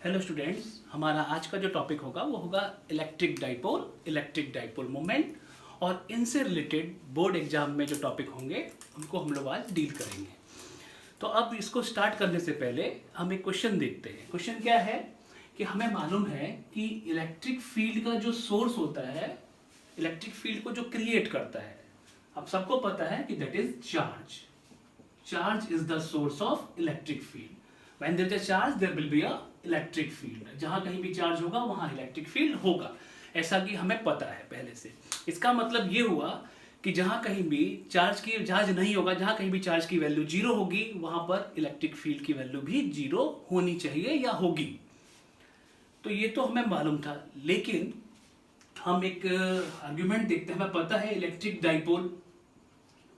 Hello students, हमारा आज का जो टॉपिक होगा वो होगा इलेक्ट्रिक डाइपोल मोमेंट। और इनसे रिलेटेड बोर्ड एग्जाम में जो टॉपिक होंगे उनको हम लोग आज डील करेंगे। तो अब इसको स्टार्ट करने से पहले हम एक क्वेश्चन देखते हैं। क्वेश्चन क्या है कि हमें मालूम है कि इलेक्ट्रिक फील्ड का जो सोर्स होता है, इलेक्ट्रिक फील्ड को जो क्रिएट करता है, अब सबको पता है कि that is charge. Charge is the source of electric field. When there is a charge, there will be a electric field. जहाँ कहीं भी चार्ज होगा वहाँ इलेक्ट्रिक फील्ड होगा, ऐसा कि हमें पता है पहले से। इसका मतलब ये हुआ कि जहाँ कहीं भी चार्ज नहीं होगा, जहाँ कहीं भी चार्ज की वैल्यू जीरो होगी, वहाँ पर इलेक्ट्रिक फील्ड की वैल्यू भी जीरो होनी चाहिए या होगी। तो ये तो हमें मालूम था, लेकिन हम एक आर्ग्यूमेंट देखते हैं। हमें पता है इलेक्ट्रिक डाइपोल,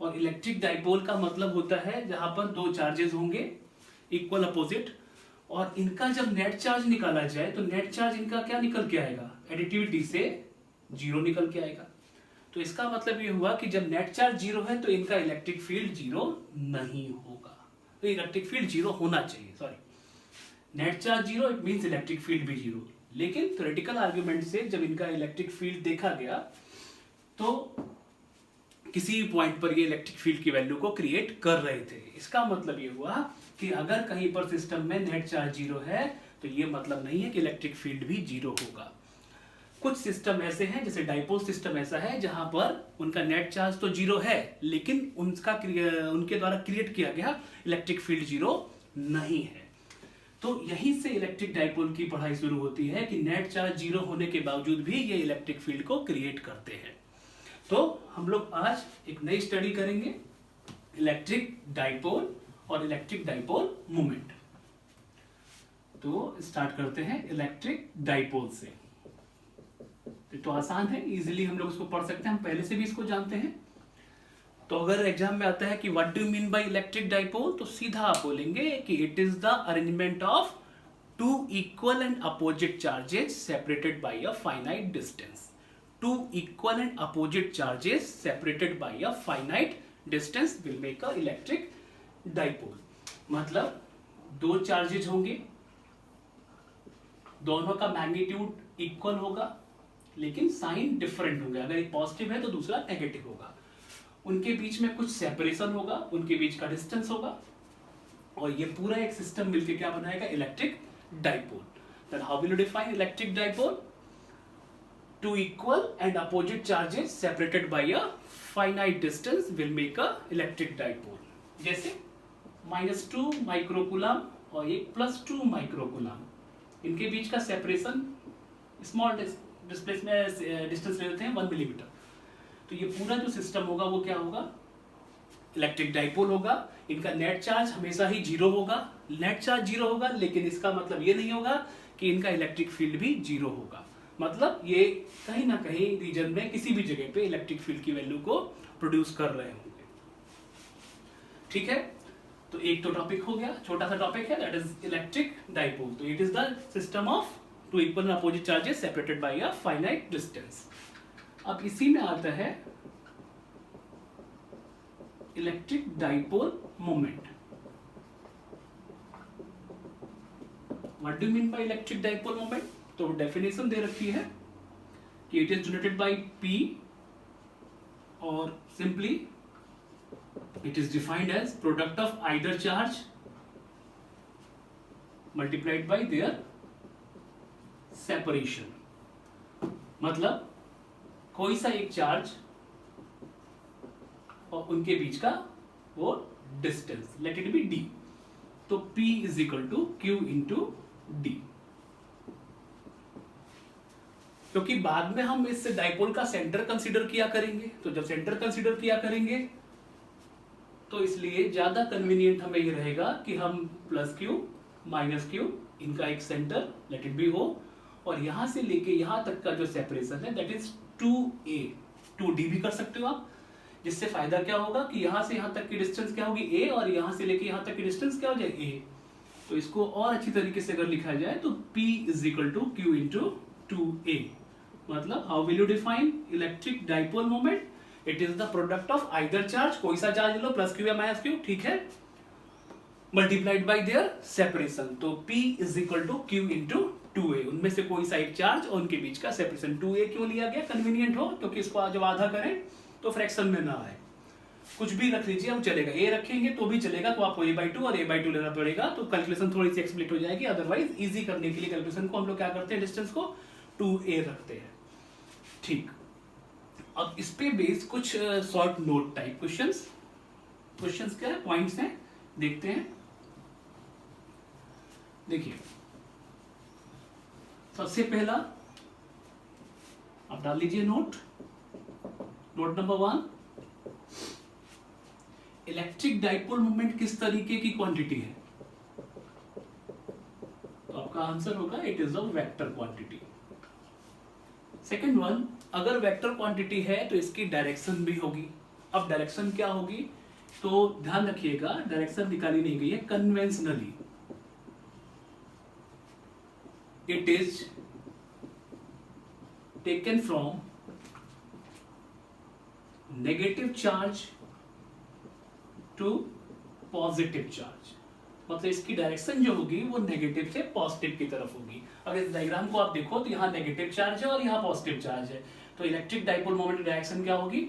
और इलेक्ट्रिक डाइपोल का मतलब होता है जहाँ पर दो चार्जेस होंगे इक्वल अपोजिट, और इनका जब नेट चार्ज निकाला जाए तो नेट चार्ज इनका क्या निकल के आएगा, एडिटिविटी से जीरो निकल के आएगा। तो इसका मतलब ये हुआ कि जब नेट चार्ज जीरो है तो इनका इलेक्ट्रिक फील्ड जीरो नहीं होगा। तो इलेक्ट्रिक फील्ड जीरो होना चाहिए, sorry, net charge zero it means electric field भी जीरो। लेकिन थ्योरेटिकल आर्ग्यूमेंट से जब इनका इलेक्ट्रिक फील्ड देखा गया तो किसी पॉइंट पर ये इलेक्ट्रिक फील्ड की वैल्यू को क्रिएट कर रहे थे। इसका मतलब ये हुआ कि अगर कहीं पर सिस्टम में नेट चार्ज जीरो है तो ये मतलब नहीं है कि इलेक्ट्रिक फील्ड भी जीरो होगा। कुछ सिस्टम ऐसे हैं, जैसे डाइपोल सिस्टम ऐसा है जहां पर उनका नेट चार्ज तो जीरो है, लेकिन उनके द्वारा क्रिएट किया गया इलेक्ट्रिक फील्ड जीरो नहीं है। तो यहीं से इलेक्ट्रिक डाइपोल की पढ़ाई शुरू होती है कि नेट चार्ज जीरो होने के बावजूद भी ये इलेक्ट्रिक फील्ड को क्रिएट करते हैं। तो हम लोग आज एक नई स्टडी करेंगे, इलेक्ट्रिक डाइपोल और इलेक्ट्रिक डाइपोल मोमेंट। तो स्टार्ट करते हैं इलेक्ट्रिक डाइपोल से। तो आसान है, इजीली हम लोग इसको पढ़ सकते हैं, हम पहले से भी इसको जानते हैं। तो अगर एग्जाम में आता है कि what do you mean by electric dipole, तो सीधा आप बोलेंगे कि it is the arrangement of two equal and opposite charges separated by a finite distance. Two equal and opposite charges separated by a finite distance will make a electric dipole। मतलब दो charges होंगे, दोनों का magnitude equal होगा लेकिन sign different होंगे। अगर एक पॉजिटिव है तो दूसरा नेगेटिव होगा। उनके बीच में कुछ सेपरेशन होगा, उनके बीच का डिस्टेंस होगा, और ये पूरा एक सिस्टम मिलकर क्या बनाएगा, electric dipole. Then how will you define electric dipole? Two equal and opposite charges separated by a finite distance will make a electric dipole। जैसे -2 माइक्रोकूलम और एक +2 माइक्रोकूलम, इनके बीच का सेपरेशन स्मॉल डिस्टेंस ले लेते हैं 1 मिलीमीटर। तो ये पूरा जो सिस्टम होगा वो क्या होगा, इलेक्ट्रिक डाइपोल होगा। इनका नेट चार्ज हमेशा ही जीरो होगा। नेट चार्ज जीरो होगा, लेकिन इसका मतलब ये नहीं होगा कि इनका इलेक्ट्रिक फील्ड भी जीरो होगा। मतलब ये कहीं ना कहीं रीजन में किसी भी जगह पे इलेक्ट्रिक फील्ड की वैल्यू को प्रोड्यूस कर रहे होंगे। ठीक है, तो एक तो टॉपिक हो गया, छोटा सा टॉपिक है, दैट इज इलेक्ट्रिक डाइपोल। तो it is the system of two equal and opposite charges separated by a finite distance. अब इसी में आता है electric dipole moment. What do you mean by electric dipole moment? तो definition दे रखी है कि it is denoted by P, और simply it is defined as product of either charge multiplied by their separation. मतलब कोई सा एक चार्ज और उनके बीच का वो distance, let it be D। तो P is equal to Q into D। क्योंकि बाद में हम इस डाइपोल का सेंटर कंसीडर किया करेंगे, तो जब सेंटर कंसीडर किया करेंगे तो इसलिए ज्यादा कन्वीनियंट हमें ये रहेगा कि हम +Q -Q इनका एक सेंटर लेट इट बी हो, और यहां से लेके यहां तक का जो सेपरेशन है दैट इज 2a। 2d भी कर सकते हो आप, जिससे फायदा क्या होगा कि यहां से यहां तक की डिस्टेंस क्या होगी a, और यहां से लेके यहां तक की डिस्टेंस क्या हो जाएगी a। तो इसको और अच्छी तरीके से अगर लिखा जाए तो P is equal to Q into 2a। मतलब how will you define electric dipole moment? It is the product of either charge, कोई सा चार्ज लो, +Q या -Q, ठीक है। Multiplied by their separation. तो P is equal to Q into 2A, उनमें से कोई साइड चार्ज और उनके बीच का सेपरेशन। 2A क्यों लिया गया? कन्वीनियंट हो, क्योंकि इसको जब आधा करें तो फ्रैक्शन में ना आए। कुछ भी रख लीजिए, हम चलेगा, A रखेंगे तो भी चलेगा, तो आपको A/2 और A/2 लेना पड़ेगा, तो कैलकुलेशन थोड़ी सी एक्सप्लिट हो जाएगी। अदरवाइज इजी करने के लिए कैलकुलेशन को हम लोग क्या करते हैं, डिस्टेंस को 2A रखते हैं। ठीक, अब इस पे बेस कुछ शॉर्ट नोट टाइप क्वेश्चंस क्या है, पॉइंट्स हैं, देखते हैं। देखिए, सबसे पहला आप डाल लीजिए note number 1, electric dipole moment किस तरीके की क्वांटिटी है? तो आपका आंसर होगा it is a vector quantity. Second one, अगर वेक्टर क्वांटिटी है तो इसकी डायरेक्शन भी होगी। अब डायरेक्शन क्या होगी, तो ध्यान रखिएगा, डायरेक्शन निकाली नहीं गई है। Conventionally it is taken from negative charge to positive charge, मतलब इसकी डायरेक्शन जो होगी वो नेगेटिव से पॉजिटिव की तरफ होगी। अगर इस डायग्राम को आप देखो तो यहाँ नेगेटिव चार्ज है और यहाँ पॉजिटिव चार्ज है, तो इलेक्ट्रिक डाइपोल मोमेंट की डायरेक्शन क्या होगी?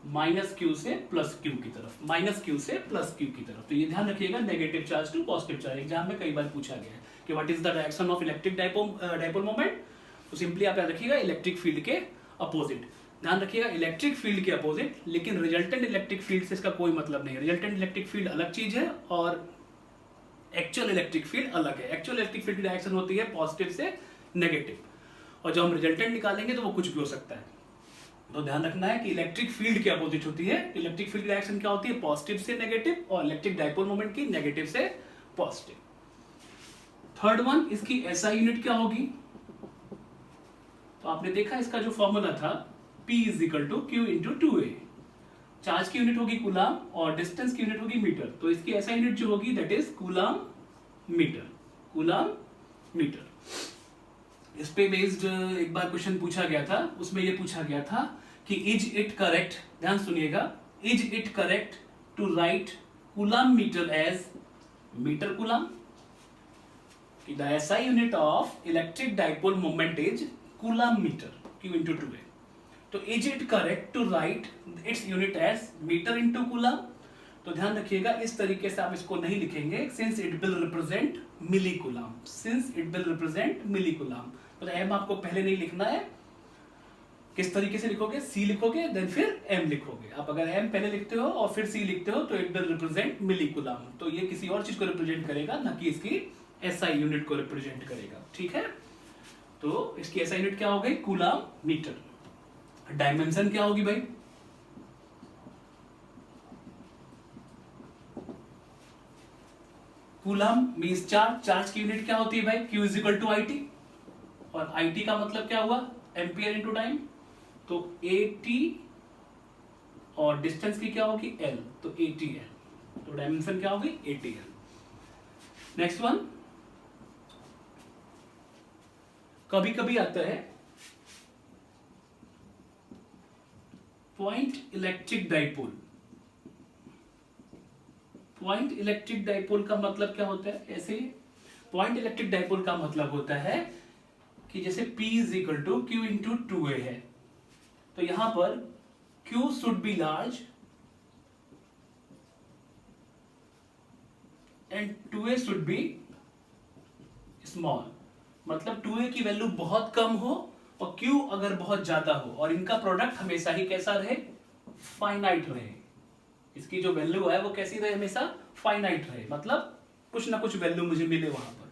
-q से +q की तरफ, -q से +q की तरफ। तो ये ध्यान रखिएगा, negative charge to positive charge. Exam में कई बार पूछा गया है कि what is the direction of electric dipole moment, तो सिंपली आप याद रखिएगा इलेक्ट्रिक फील्ड के अपोजिट। ध्यान रखिएगा इलेक्ट्रिक फील्ड के अपोजिट, लेकिन रिजल्टेंट इलेक्ट्रिक फील्ड से इसका कोई मतलब नहीं है। रिजल्टेंट इलेक्ट्रिक फील्ड अलग चीज है और एक्चुअल इलेक्ट्रिक फील्ड अलग है। एक्चुअल इलेक्ट्रिक फील्ड की डायरेक्शन होती है पॉजिटिव से नेगेटिव, और जब हम रिजल्टेंट निकालेंगे तो वो कुछ भी हो सकता है। तो ध्यान रखना है कि इलेक्ट्रिक फील्ड के अपोजिट होती है। इलेक्ट्रिक फील्ड की डायरेक्शन क्या होती है? पॉजिटिव से नेगेटिव, और इलेक्ट्रिक डाइपोल मोमेंट की नेगेटिव से पॉजिटिव। थर्ड वन, इसकी एसआई यूनिट क्या होगी? तो आपने देखा इसका जो फॉर्मूला था P is equal to Q into 2A। Charge की यूनिट होगी कूलाम और डिस्टेंस की यूनिट होगी मीटर, तो इसकी एसआई यूनिट जो होगी that is coulomb metre. Coulomb metre. इस पे बेस्ड एक बार क्वेश्चन पूछा गया था, उसमें ये पूछा गया था कि इज इट करेक्ट, ध्यान सुनिएगा, is it correct to write coulomb metre as metre coulomb? The SI unit of electric dipole moment is coulomb metre, Q into 2A। तो is it correct to write its unit as metre into coulomb? तो ध्यान रखिएगा, इस तरीके से आप इसको नहीं लिखेंगे, since it will represent milli coulomb, since it will represent milli coulomb. तो एम आपको पहले नहीं लिखना है। किस तरीके से लिखोगे? सी लिखोगे देन फिर एम लिखोगे। आप अगर एम पहले लिखते हो और फिर सी लिखते हो तो it will represent milli coulomb. तो ये किसी और चीज को रिप्रेजेंट करेगा, ना कि इसकी एसआई यूनिट को रिप्रेजेंट करेगा। ठीक है, तो इसकी एसआई यूनिट क्या हो गई? Coulomb metre. डायमेंशन क्या होगी भाई? कूलम मींस चार्ज, चार्ज की यूनिट क्या होती है भाई? Q is equal to IT, और IT का मतलब क्या हुआ? Ampere into time. तो AT और डिस्टेंस की क्या होगी? L, तो ATL। तो डायमेंशन क्या होगी? ATL। नेक्स्ट वन, कभी कभी आता है point electric dipole. Point electric dipole का मतलब क्या होता है? ऐसे पॉइंट इलेक्ट्रिक डाइपोल का मतलब होता है कि जैसे P is equal to Q into 2A है, तो यहां पर Q should be large and 2A should be small. मतलब 2A की वैल्यू बहुत कम हो और Q अगर बहुत ज्यादा हो, और इनका प्रोडक्ट हमेशा ही कैसा रहे? फाइनाइट रहे। इसकी जो वैल्यू है वो कैसी रहे? हमेशा फाइनाइट रहे, मतलब कुछ ना कुछ वैल्यू मुझे मिले वहां पर।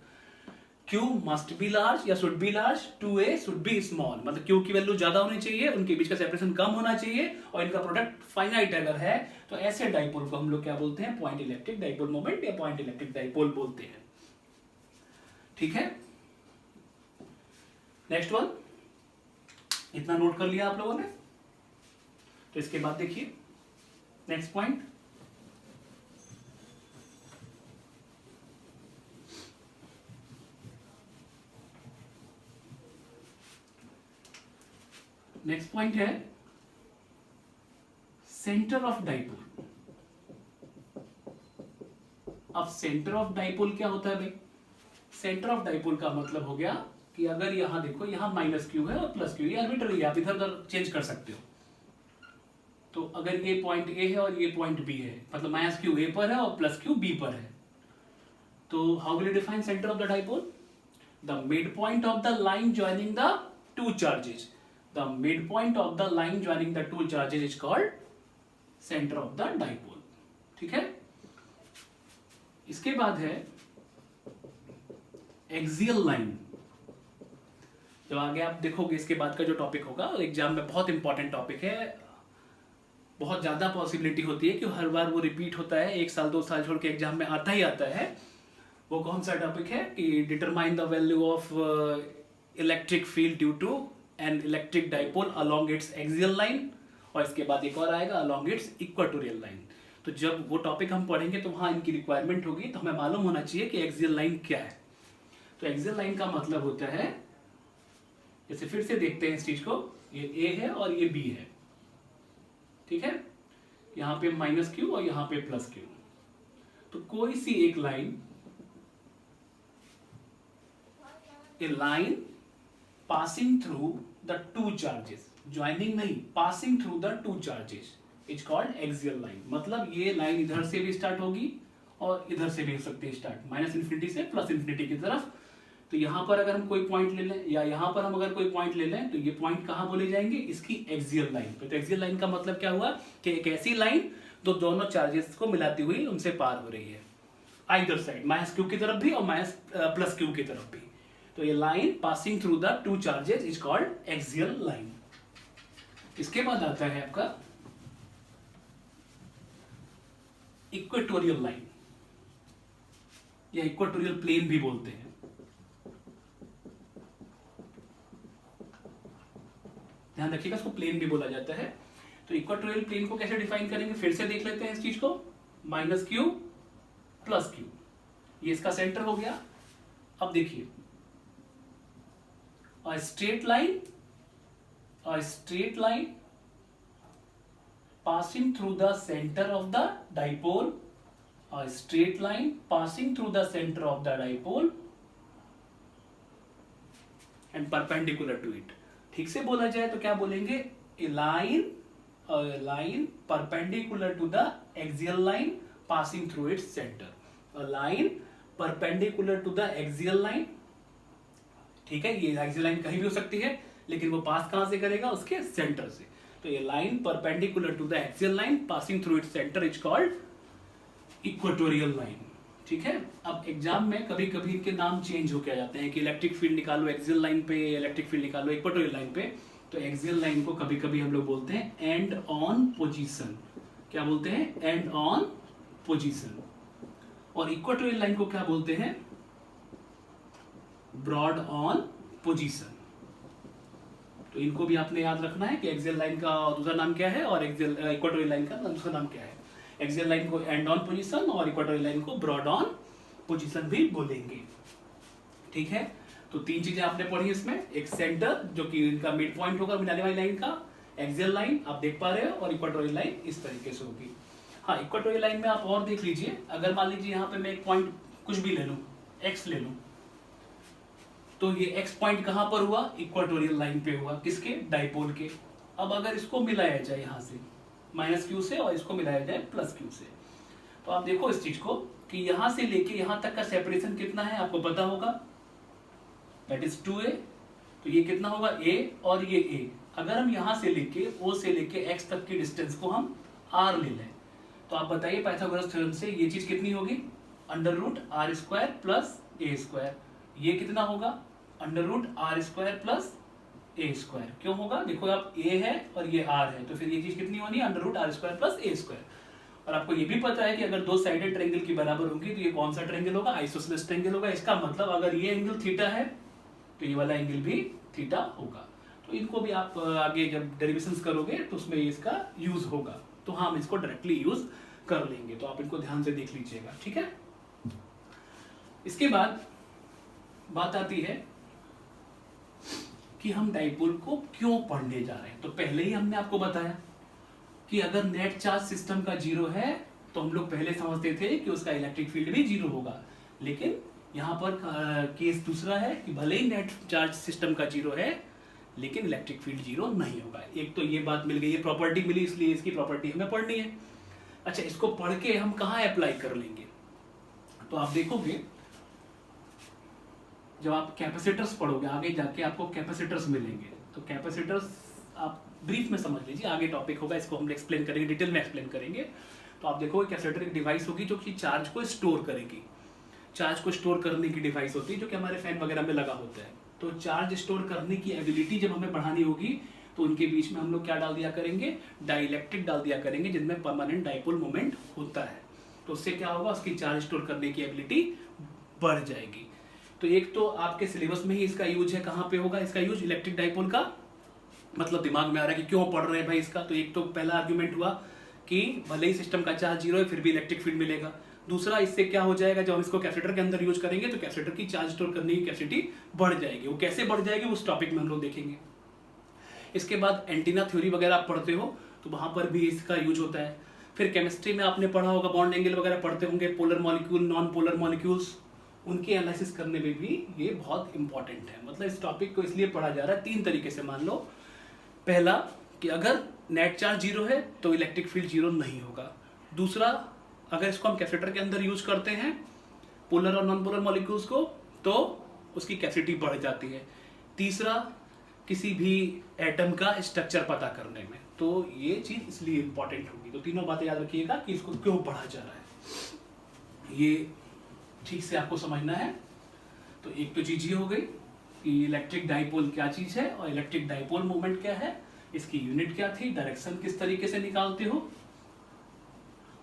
Q मस्ट बी लार्ज या should be large, 2A should be small, मतलब Q की वैल्यू ज्यादा होनी चाहिए, उनके बीच का सेपरेशन कम होना चाहिए, और इनका प्रोडक्ट फाइनाइट अगर है तो ऐसे डाइपोल को हम लोग क्या बोलते हैं? पॉइंट इलेक्ट्रिक डाइपोल मोमेंट या पॉइंट इलेक्ट्रिक डाइपोल बोलते हैं। ठीक है, नेक्स्ट वन, इतना नोट कर लिया आप लोगों ने? तो इसके बाद देखिए नेक्स्ट पॉइंट, नेक्स्ट पॉइंट है सेंटर ऑफ डाइपोल। अब सेंटर ऑफ डाइपोल क्या होता है भाई? सेंटर ऑफ डाइपोल का मतलब हो गया कि अगर यहाँ देखो, यहाँ माइनस क्यू है और प्लस क्यू, ये आर्बिट्ररी है, आप इधर उधर चेंज कर सकते हो। तो अगर ये पॉइंट ए है और ये पॉइंट बी है, मतलब माइनस क्यू ए पर है और प्लस क्यू बी पर है, तो how will you define centre of the dipole? The mid point of the line joining the two charges, the mid point of the line joining the two charges is called centre of the dipole. ठीक है। इसके बाद है axial line. जब आगे आप देखोगे इसके बाद का जो टॉपिक होगा, एग्जाम में बहुत इंपॉर्टेंट टॉपिक है, बहुत ज्यादा पॉसिबिलिटी होती है कि हर बार वो रिपीट होता है, 1 साल 2 साल छोड़ के एग्जाम में आता ही आता है। वो कौन सा टॉपिक है कि determine the value of electric field due to an electric dipole along its axial line, और इसके बाद एक और आएगा अलोंग इट्स इक्वेटोरियल लाइन। तो जब वो टॉपिक हम पढ़ेंगे तो वहां इनकी रिक्वायरमेंट होगी, तो हमें मालूम होना चाहिए कि एक्सियल लाइन क्या है। तो एक्सियल लाइन का मतलब होता है, जैसे फिर से देखते हैं इस चीज को, ये ए है और ये बी है, ठीक है, यहाँ पे माइनस क्यू और यहाँ पे प्लस क्यू। तो कोई सी एक line, a line passing through the two charges, joining नहीं, passing through the two charges is called axial line. मतलब ये लाइन इधर से भी स्टार्ट होगी और इधर से भी हो सकती है स्टार्ट, माइनस इन्फिनिटी से प्लस इन्फिनिटी की तरफ। तो यहां पर अगर हम कोई पॉइंट ले लें या यहां पर हम अगर कोई पॉइंट ले लें, तो ये पॉइंट कहां बोले जाएंगे? इसकी एक्सियल लाइन पे। तो एक्सियल लाइन का मतलब क्या हुआ कि एक ऐसी लाइन जो दोनों चार्जेस को मिलाती हुई उनसे पार हो रही है, आइदर साइड, माइनस क्यू की तरफ भी और माइनस प्लस क्यू की तरफ भी। तो ये line passing through the two charges is called axial line. इसके बाद आता है आपका इक्वेटोरियल लाइन, या इक्वेटोरियल प्लेन भी बोलते हैं। ध्यान रखिएगा, इसको प्लेन भी बोला जाता है। तो इक्वेटोरियल प्लेन को कैसे डिफाइन करेंगे, फिर से देख लेते हैं इस चीज को। माइनस क्यू प्लस क्यू, ये इसका सेंटर हो गया। अब देखिए, a straight line passing through the center of the dipole, a straight line passing through the center of the dipole and perpendicular to it। ठीक से बोला जाए तो क्या बोलेंगे? a line perpendicular to the axial line passing through its center, a line perpendicular to the axial line। ठीक है, ये axial line कहीं भी हो सकती है, लेकिन वो पास कहां से करेगा? उसके सेंटर से। तो ये line perpendicular to the axial line passing through its centre is called equatorial line. ठीक है। अब एग्जाम में कभी कभी इनके नाम चेंज होके आ जाते हैं कि इलेक्ट्रिक फील्ड निकालो एक्सियल लाइन पे, इलेक्ट्रिक फील्ड निकालो इक्वेटोरियल लाइन पे। तो एक्सियल लाइन को कभी कभी हम लोग बोलते हैं एंड ऑन पोजीशन। क्या बोलते हैं? End on position. और इक्वेटोरियल लाइन को क्या बोलते हैं? Broad on position. तो इनको भी आपने याद रखना है कि एक्सियल लाइन का दूसरा नाम क्या है और इक्वेटोरियल लाइन का दूसरा नाम क्या है। एक्सियल लाइन को एंड ऑन पोजीशन और इक्वेटोरियल लाइन को ब्रॉड ऑन पोजीशन भी बोलेंगे। ठीक है। तो 3 चीजें आपने पढ़ी इसमें, एक सेंटर जो कि इनका मिड पॉइंट होगा मिलाने वाली लाइन का, एक्सियल लाइन आप देख पा रहे हो, और इक्वेटोरियल लाइन इस तरीके से होगी। हाँ, इक्वेटोरियल लाइन में आप और देख लीजिए, अगर मान लीजिए यहाँ पे मैं एक पॉइंट कुछ भी ले लूँ, एक्स ले लूँ, तो ये एक्स पॉइंट कहां पर हुआ? इक्वेटोरियल लाइन पे हुआ, किसके? डाइपोल के। अब अगर इसको मिलाया जाए यहां से माइनस क्यू से और इसको मिलाया जाए प्लस क्यू से, तो आप देखो इस चीज को कि यहां से लेके यहां तक का सेपरेशन कितना है आपको पता होगा, दैट इज 2a। तो ये कितना होगा? a और ये a। अगर हम यहां से लेके o से लेके x तक की डिस्टेंस को हम r ले लें, तो आप बताइए पाइथागोरस थ्योरम से ये चीज कितनी होगी? √r² plus a²। ये कितना होगा? √r² plus a²। क्यों होगा? देखो आप a है और ये r है, तो फिर ये चीज कितनी होनी है? √r² plus a²। और आपको ये भी पता है कि अगर 2 साइडेड ट्रायंगल की बराबर होंगी तो ये कौन सा ट्रायंगल होगा? आइसोसेलेस ट्रायंगल होगा। इसका मतलब अगर ये एंगल थीटा है तो ये वाला एंगल भी थीटा होगा। तो इनको भी आप आगे जब डेरिवेशंस करोगे तो उसमें इसका यूज होगा, तो हम इसको डायरेक्टली यूज कर लेंगे। तो आप इनको ध्यान से देख लीजिएगा, ठीक है। इसके बाद बात आती है कि हम डाइपोल को क्यों पढ़ने जा रहे हैं। तो पहले ही हमने आपको बताया कि अगर नेट चार्ज सिस्टम का 0 है तो हम लोग पहले समझते थे कि उसका इलेक्ट्रिक फील्ड भी जीरो होगा, लेकिन यहाँ पर केस दूसरा है कि भले ही नेट चार्ज सिस्टम का जीरो है लेकिन इलेक्ट्रिक फील्ड जीरो नहीं होगा। एक तो ये बात मिल गई, ये प्रॉपर्टी मिली, इसलिए इसकी प्रॉपर्टी हमें पढ़नी है। अच्छा, इसको पढ़ के हम कहाँ अप्लाई कर लेंगे? तो आप देखोगे जब आप कैपेसिटर्स पढ़ोगे आगे जाके आपको कैपेसिटर्स मिलेंगे। तो कैपेसिटर्स आप ब्रीफ में समझ लीजिए, आगे टॉपिक होगा, इसको हम एक्सप्लेन करेंगे, डिटेल में एक्सप्लेन करेंगे। तो आप देखोगे कैपेसिटर एक डिवाइस होगी जो कि चार्ज को स्टोर करेगी। चार्ज को स्टोर करने की डिवाइस होती है जो कि हमारे फैन वगैरह में लगा होता है। तो चार्ज स्टोर करने की एबिलिटी जब हमें बढ़ानी होगी तो उनके बीच में हम लोग क्या डाल दिया करेंगे? डाइलेक्ट्रिक डाल दिया करेंगे, जिनमें परमानेंट डाइपोल मोमेंट होता है। तो उससे क्या होगा? उसकी चार्ज स्टोर करने की एबिलिटी बढ़ जाएगी। तो एक तो आपके सिलेबस में ही इसका यूज है, कहाँ पे होगा इसका यूज? इलेक्ट्रिक डाइपोल का। मतलब दिमाग में आ रहा है कि क्यों पढ़ रहे हैं भाई इसका। तो एक तो पहला आर्ग्यूमेंट हुआ कि भले ही सिस्टम का चार्ज जीरो है फिर भी इलेक्ट्रिक फील्ड मिलेगा। दूसरा, इससे क्या हो जाएगा, जब हम इसको कैपेसिटर के अंदर यूज करेंगे तो कैपेसिटर की चार्ज स्टोर करने की कैपेसिटी बढ़ जाएगी। वो कैसे बढ़ जाएगी उस टॉपिक में हम लोग देखेंगे। इसके बाद एंटीना थ्योरी वगैरह आप पढ़ते हो तो वहां पर भी इसका यूज होता है। फिर केमिस्ट्री में आपने पढ़ा होगा, बॉन्ड एंगल वगैरह पढ़ते होंगे, polar molecule, non polar molecules, उनके एनालिसिस करने में भी ये बहुत इंपॉर्टेंट है। मतलब इस टॉपिक को इसलिए पढ़ा जा रहा है तीन तरीके से। मान लो पहला कि अगर नेट चार्ज जीरो है तो इलेक्ट्रिक फील्ड जीरो नहीं होगा। दूसरा, अगर इसको हम कैपेसिटर के अंदर यूज करते हैं पोलर और नॉन पोलर मॉलिक्यूल्स को तो उसकी कैपेसिटी बढ़ जाती है। तीसरा, किसी भी एटम का स्ट्रक्चर पता करने में। तो ये चीज इसलिए इंपॉर्टेंट होगी। तो तीनों बातें याद रखिएगा कि इसको क्यों पढ़ा जा रहा है, ये ठीक से आपको समझना है। तो एक तो चीज ये हो गई कि इलेक्ट्रिक डाइपोल क्या चीज है और इलेक्ट्रिक डाइपोल मूवमेंट क्या है, इसकी यूनिट क्या थी, डायरेक्शन किस तरीके से निकालते हो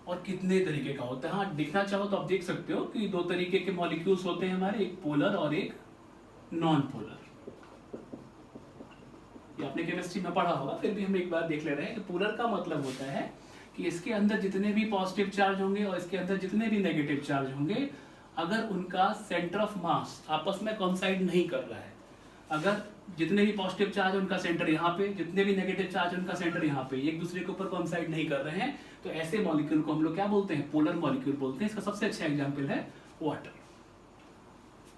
और कितने तरीके का होता है। हाँ, देखना चाहो तो आप देख सकते हो कि दो तरीके के मॉलिक्यूल्स होते हैं हमारे, एक पोलर और एक नॉन पोलर। ये आपने केमिस्ट्री में पढ़ा होगा, फिर भी हम एक बार देख ले रहे हैं कि पोलर का मतलब होता है कि इसके अंदर जितने भी पॉजिटिव चार्ज होंगे और इसके अंदर जितने भी नेगेटिव चार्ज होंगे, अगर उनका सेंटर ऑफ मास आपस में कोइंसाइड नहीं कर रहा है, अगर जितने भी पॉजिटिव चार्ज है उनका सेंटर यहाँ पे, जितने भी नेगेटिव चार्ज है उनका सेंटर यहाँ पे, एक दूसरे के ऊपर कोइंसाइड नहीं कर रहे हैं, तो ऐसे मॉलिक्यूल को हम लोग क्या बोलते हैं? पोलर मॉलिक्यूल बोलते हैं। इसका सबसे अच्छा एग्जांपल है वाटर।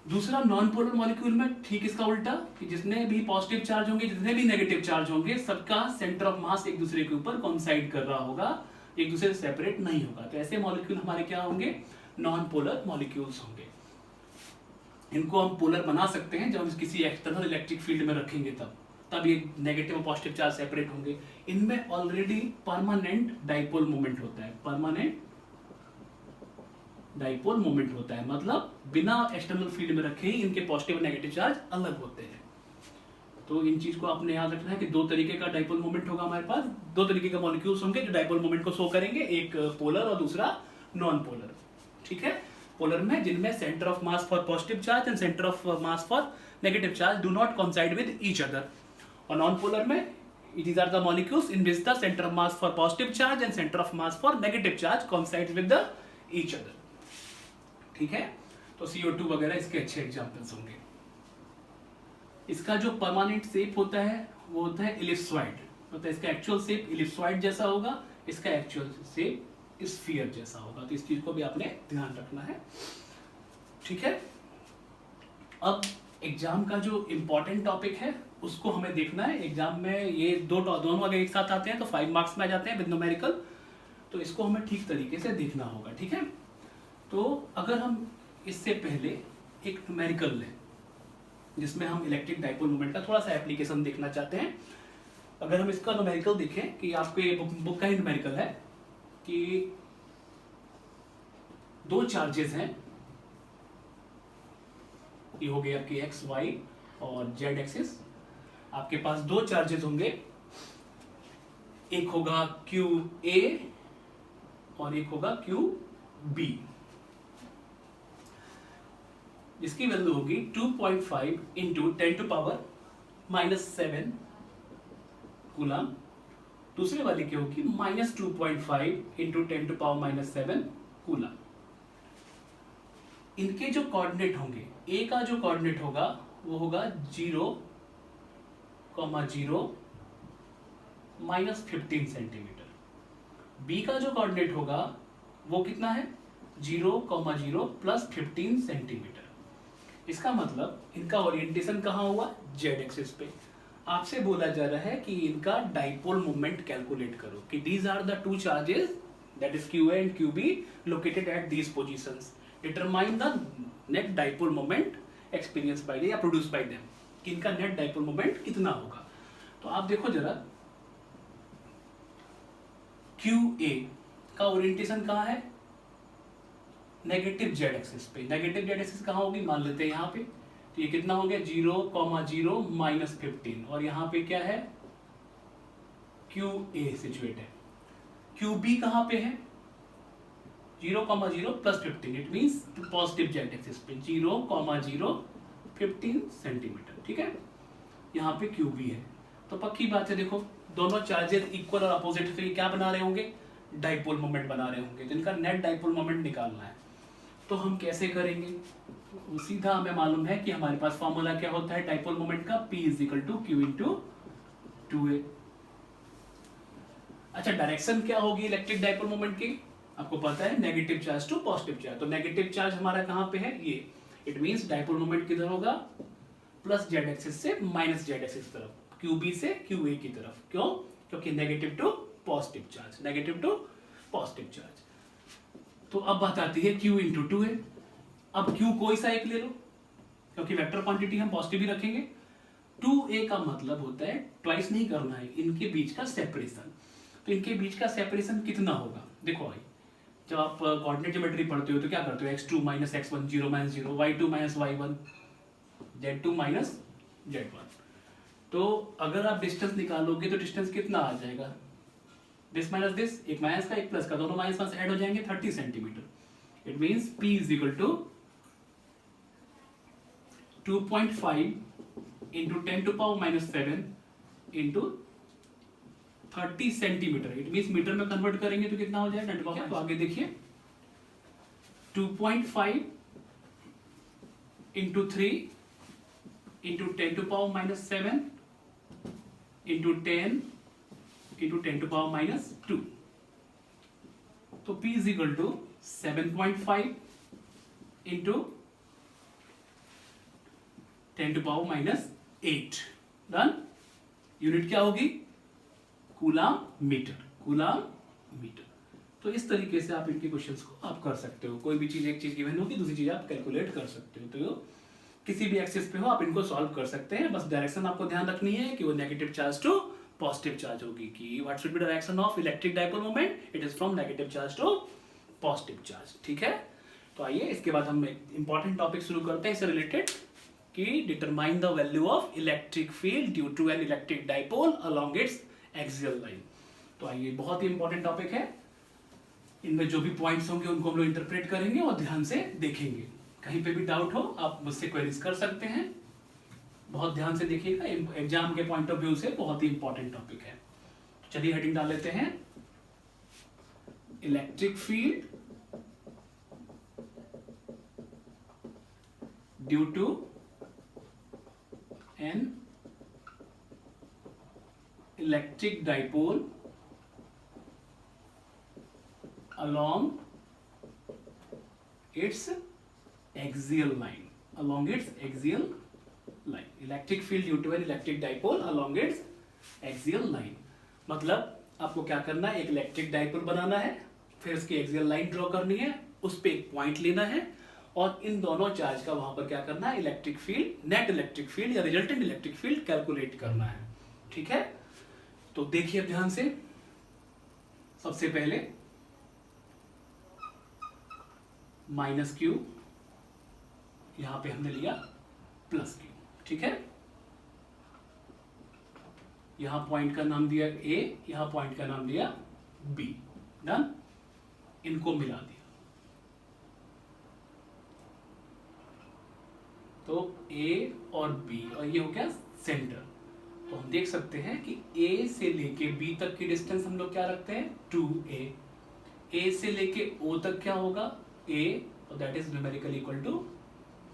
दूसरा, नॉन पोलर मॉलिक्यूल में ठीक इसका उल्टा कि जितने भी पॉजिटिव चार्ज होंगे, जितने भी नेगेटिव चार्ज होंगे, सबका सेंटर ऑफ मास एक दूसरे के ऊपर कोइंसाइड कर रहा होगा, एक दूसरे से सेपरेट नहीं होगा। तो ऐसे मॉलिक्यूल हमारे क्या होंगे? नॉन पोलर मॉलिक्यूल्स होंगे। इनको हम पोलर बना सकते हैं जब हम किसी एक्सटर्नल इलेक्ट्रिक फील्ड में रखेंगे, तब ये नेगेटिव और पॉजिटिव चार्ज सेपरेट होंगे। इनमें ऑलरेडी परमानेंट डाइपोल मोमेंट होता है, परमानेंट डाइपोल मोमेंट होता है, मतलब बिना एक्सटर्नल फील्ड में रखे ही इनके पॉजिटिव और नेगेटिव चार्ज अलग होते हैं। तो इन चीज को आपने याद रखना है कि दो तरीके का डाइपोल मोमेंट होगा हमारे पास, दो तरीके के मॉलिक्यूल्स होंगे जो डाइपोल मोमेंट को शो करेंगे, एक पोलर और दूसरा नॉन पोलर। ठीक है, पोलर में जिनमें centre of mass for positive charge and centre of mass for negative charge do not coincide with each other, और नॉन पोलर में these are the molecules in which the center of mass for positive charge and center of mass for negative charge coincides with the each other। ठीक है, तो CO2 वगैरह इसके अच्छे examples होंगे। इसका जो परमानेंट शेप होता है वो होता है इलिप्सॉइड, मतलब इसका एक्चुअल शेप इलिप्सॉइड जैसा होगा, इसका एक्चुअल शेप स्फीयर जैसा होगा। तो इस चीज को भी आपने ध्यान रखना है। ठीक है, अब एग्जाम का जो इंपॉर्टेंट टॉपिक है उसको हमें देखना है। एग्जाम में ये दोनों अगर एक साथ आते हैं तो 5 मार्क्स में आ जाते हैं विद न्यूमेरिकल, तो इसको हमें ठीक तरीके से देखना होगा। ठीक है, तो अगर हम इससे पहले एक न्यूमेरिकल लें जिसमें हम इलेक्ट्रिक डाइपोल मोमेंट का थोड़ा सा एप्लीकेशन देखना चाहते हैं। अगर हम इसका न्यूमेरिकल देखें कि आपके बुक का ही न्यूमेरिकल है कि दो चार्जेस हैं, ये हो गए आपकी एक्स वाई और जेड एक्सिस। आपके पास दो चार्जेस होंगे, एक होगा क्यू ए और एक होगा क्यू बी, जिसकी वैल्यू होगी 2.5 इंटू 10⁻⁻7 कूलम। दूसरे वाली की होगी -2.5 इंटू 10⁻⁻7 कूलम। इनके जो कोऑर्डिनेट होंगे, ए का जो कोऑर्डिनेट होगा वो होगा 0,0 -15 सेंटीमीटर, बी का जो कोऑर्डिनेट होगा वो कितना है 0,0 प्लस 15 सेंटीमीटर। इसका मतलब इनका ओरिएंटेशन कहाँ हुआ, जेड एक्सिस पे। आपसे बोला जा रहा है कि इनका डाइपोल मोमेंट कैलकुलेट करो कि these are the two charges that is QA and QB located at these positions, determine the net dipole moment experience by या प्रोड्यूस बाय देम, कि इनका नेट डाइपोल मोमेंट कितना होगा। तो आप देखो जरा QA का ओरिएंटेशन कहाँ है, नेगेटिव जेड एक्सिस पे। नेगेटिव जेड एक्सिस कहाँ होगी, मान लेते हैं यहाँ पे, तो ये कितना हो गया 0,0 माइनस 15, और यहाँ पे क्या है QA सिचुएट है। QB कहाँ पे है 0,0 plus 15, it means positive Z axis पे 0,0 15 सेंटीमीटर, ठीक है। यहाँ पे QB है, तो पक्की बात है देखो दोनों चार्जेस इक्वल और अपोजिट, तो ये क्या बना रहे होंगे, डाइपोल मोमेंट बना रहे होंगे। तो इनका नेट डाइपोल मोमेंट निकालना है, तो हम कैसे करेंगे, सीधा हमें मालूम है कि हमारे पास फॉर्मूला क्या होता है डाइपोल मोमेंट का, P is equal to Q into 2A। अच्छा, डायरेक्शन क्या होगी इलेक्ट्रिक डाइपोल मोमेंट की, आपको पता है negative charge to positive charge. तो नेगेटिव चार्ज हमारा कहाँ पे है ये, इट मींस डाइपोल मोमेंट किधर होगा, प्लस जेड एक्सिस से माइनस जेड एक्सिस तरफ, QB से QA की तरफ। क्यों, क्योंकि negative to positive charge, negative to positive charge. तो अब बात आती है Q इंटू 2A। अब Q कोई सा एक ले लो, क्योंकि वेक्टर क्वांटिटी हम पॉजिटिव ही रखेंगे। 2A का मतलब होता है ट्वाइस नहीं करना है, इनके बीच का सेपरेशन। तो इनके बीच का सेपरेशन कितना होगा, देखो भाई जब आप कोऑर्डिनेट ज्योमेट्री पढ़ते हो तो क्या करते हो, x2 minus x1, 0 minus 0, y2 minus y1, z2 minus z1। तो अगर आप डिस्टेंस निकालोगे तो डिस्टेंस कितना आ जाएगा, दिस माइनस दिस, एक माइनस का एक प्लस का, दोनों माइनस माइनस ऐड हो जाएंगे 30 centimetre. It means P is equal to 2.5 into 10 to power minus 7 into 30 centimetre. It means metre में कन्वर्ट करेंगे तो कितना हो जाएगा 10 टू पावर। तो आगे देखिए 2.5 into 3 into 10 to power minus 7 into 10 into 10 to power minus 2। तो P is equal to 7.5 into 10 to power minus 8। Done. Unit क्या होगी, कूलम मीटर, कूलम मीटर। तो इस तरीके से आप इनके क्वेश्चंस को आप कर सकते हो। कोई भी चीज, एक चीज गिवन होगी, दूसरी चीज आप कैलकुलेट कर सकते हो। तो किसी भी एक्सिस पे हो आप इनको सॉल्व कर सकते हैं। बस डायरेक्शन आपको ध्यान रखनी है कि वो negative charge to positive charge होगी, कि what should be direction of electric dipole moment, it is from negative charge to positive charge. ठीक है, तो आइए इसके बाद हम एक इंपॉर्टेंट टॉपिक शुरू करते हैं इससे रिलेटेड, कि determine the value of electric field due to an electric dipole along its axial line. तो आइए, बहुत ही इंपॉर्टेंट टॉपिक है। इनमें जो भी पॉइंट्स होंगे उनको हम लोग इंटरप्रेट करेंगे और ध्यान से देखेंगे। कहीं पे भी डाउट हो आप मुझसे क्वेरीज कर सकते हैं। बहुत ध्यान से देखिएगा, एग्जाम के पॉइंट ऑफ व्यू से बहुत ही इंपॉर्टेंट टॉपिक है। तो चलिए हेडिंग डाल लेते हैं, electric field due to an electric dipole along its axial line, along its axial line, electric field due to an electric dipole along its axial line। मतलब आपको क्या करना है, एक इलेक्ट्रिक डाइपोल बनाना है, फिर उसकी एक्सियल लाइन ड्रॉ करनी है, उस पे एक पॉइंट लेना है और इन दोनों चार्ज का वहां पर क्या करना है, electric field, net electric field या रिजल्टेंट इलेक्ट्रिक फील्ड कैलकुलेट करना है। ठीक है, तो देखिए ध्यान से। सबसे पहले माइनस क्यू, यहां पे हमने लिया प्लस क्यू। ठीक है, यहां पॉइंट का नाम दिया ए, यहां पॉइंट का नाम दिया बी। डन, इनको मिला दिया तो ए और बी, और ये हो गया सेंटर। तो हम देख सकते हैं कि ए से लेके बी तक की डिस्टेंस हम लोग क्या रखते हैं 2a। ए से लेके ओ तक क्या होगा a, और that is numerically equal to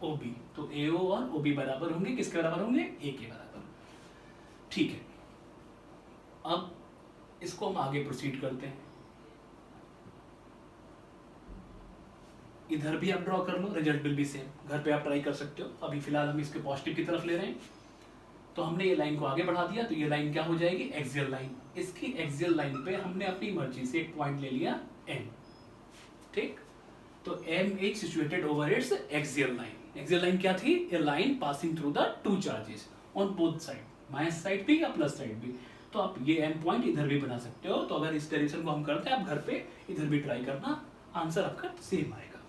OB। तो AO और OB बराबर होंगे, किसके बराबर होंगे, A के बराबर। ठीक है, अब इसको हम आगे प्रोसीड करते हैं। इधर भी आप ड्रॉ कर लो, रिजल्ट विल बी सेम। घर पे आप ट्राई कर सकते हो। अभी फिलहाल हम इसके पॉजिटिव की तरफ ले रहे हैं, तो हमने ये लाइन को आगे बढ़ा दिया, तो ये लाइन क्या हो जाएगी, एक्सियल लाइन। इसकी एक्सियल लाइन पे हमने अपनी मर्जी से एक पॉइंट ले लिया M, ठीक। तो M is situated over its axial line. Axial line क्या थी, a line passing through the two charges on both side, minus side भी या प्लस साइड भी। तो आप ये M पॉइंट इधर भी बना सकते हो। तो अगर इस डायरेक्शन को हम करते हैं, आप घर पे इधर भी ट्राई करना, आंसर आपका सेम आएगा,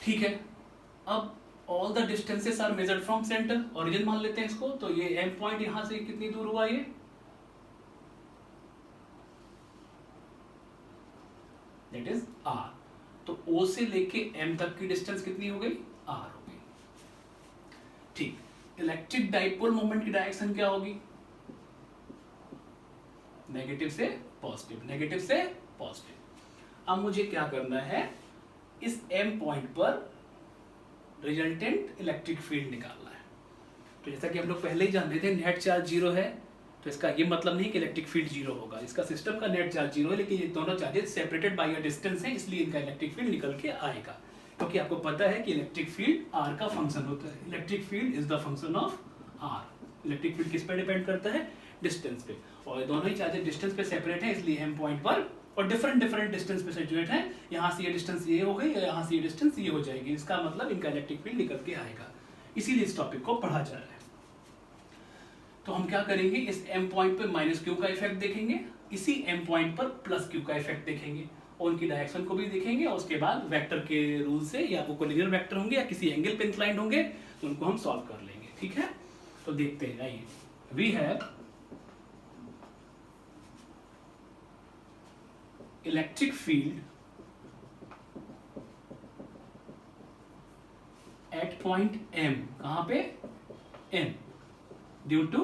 ठीक है। अब all the distances are measured from centre, origin मान लेते हैं इसको। तो ये M पॉइंट यहां से कितनी दूर हुआ, ये दैट इज R। तो O से लेके M तक की डिस्टेंस कितनी हो गई, R हो गई, ठीक। इलेक्ट्रिक डाइपोल मोमेंट की डायरेक्शन क्या होगी, नेगेटिव से पॉजिटिव, नेगेटिव से पॉजिटिव। अब मुझे क्या करना है, इस M पॉइंट पर रिजल्टेंट इलेक्ट्रिक फील्ड निकालना है। तो जैसा कि हम लोग पहले ही जानते थे, नेट चार्ज जीरो है, तो इसका ये मतलब नहीं कि इलेक्ट्रिक फील्ड जीरो होगा। इसका सिस्टम का नेट चार्ज जीरो है, लेकिन ये दोनों charges separated by a distance है, इसलिए इनका इलेक्ट्रिक फील्ड निकल के आएगा। क्योंकि आपको पता है कि इलेक्ट्रिक फील्ड R का फंक्शन होता है। Electric field is the function of R। Electric field किस पे डिपेंड करता है, डिस्टेंस पे। और दोनों ही चार्जेस डिस्टेंस पे सेपरेट है, इसलिए M पॉइंट पर और डिफरेंट डिफरेंट डिस्टेंस पे सिचुएट है। यहाँ से ये डिस्टेंस ये हो गई, यहाँ से ये डिस्टेंस ये हो जाएगी। इसका मतलब इनका इलेक्ट्रिक फील्ड निकल के आएगा, इसीलिए इस टॉपिक को पढ़ा जा रहा है। तो हम क्या करेंगे, इस M पॉइंट पे माइनस क्यू का इफेक्ट देखेंगे, इसी M पॉइंट पर प्लस क्यू का इफेक्ट देखेंगे, और उनकी डायरेक्शन को भी देखेंगे। और उसके बाद वेक्टर के रूल से, या वो कोलिनियर वेक्टर होंगे या किसी एंगल पे इंक्लाइंड होंगे, तो उनको हम सॉल्व कर लेंगे, ठीक है। तो देखते हैं, आइए। We have electric field at point M, कहां पे, M, due to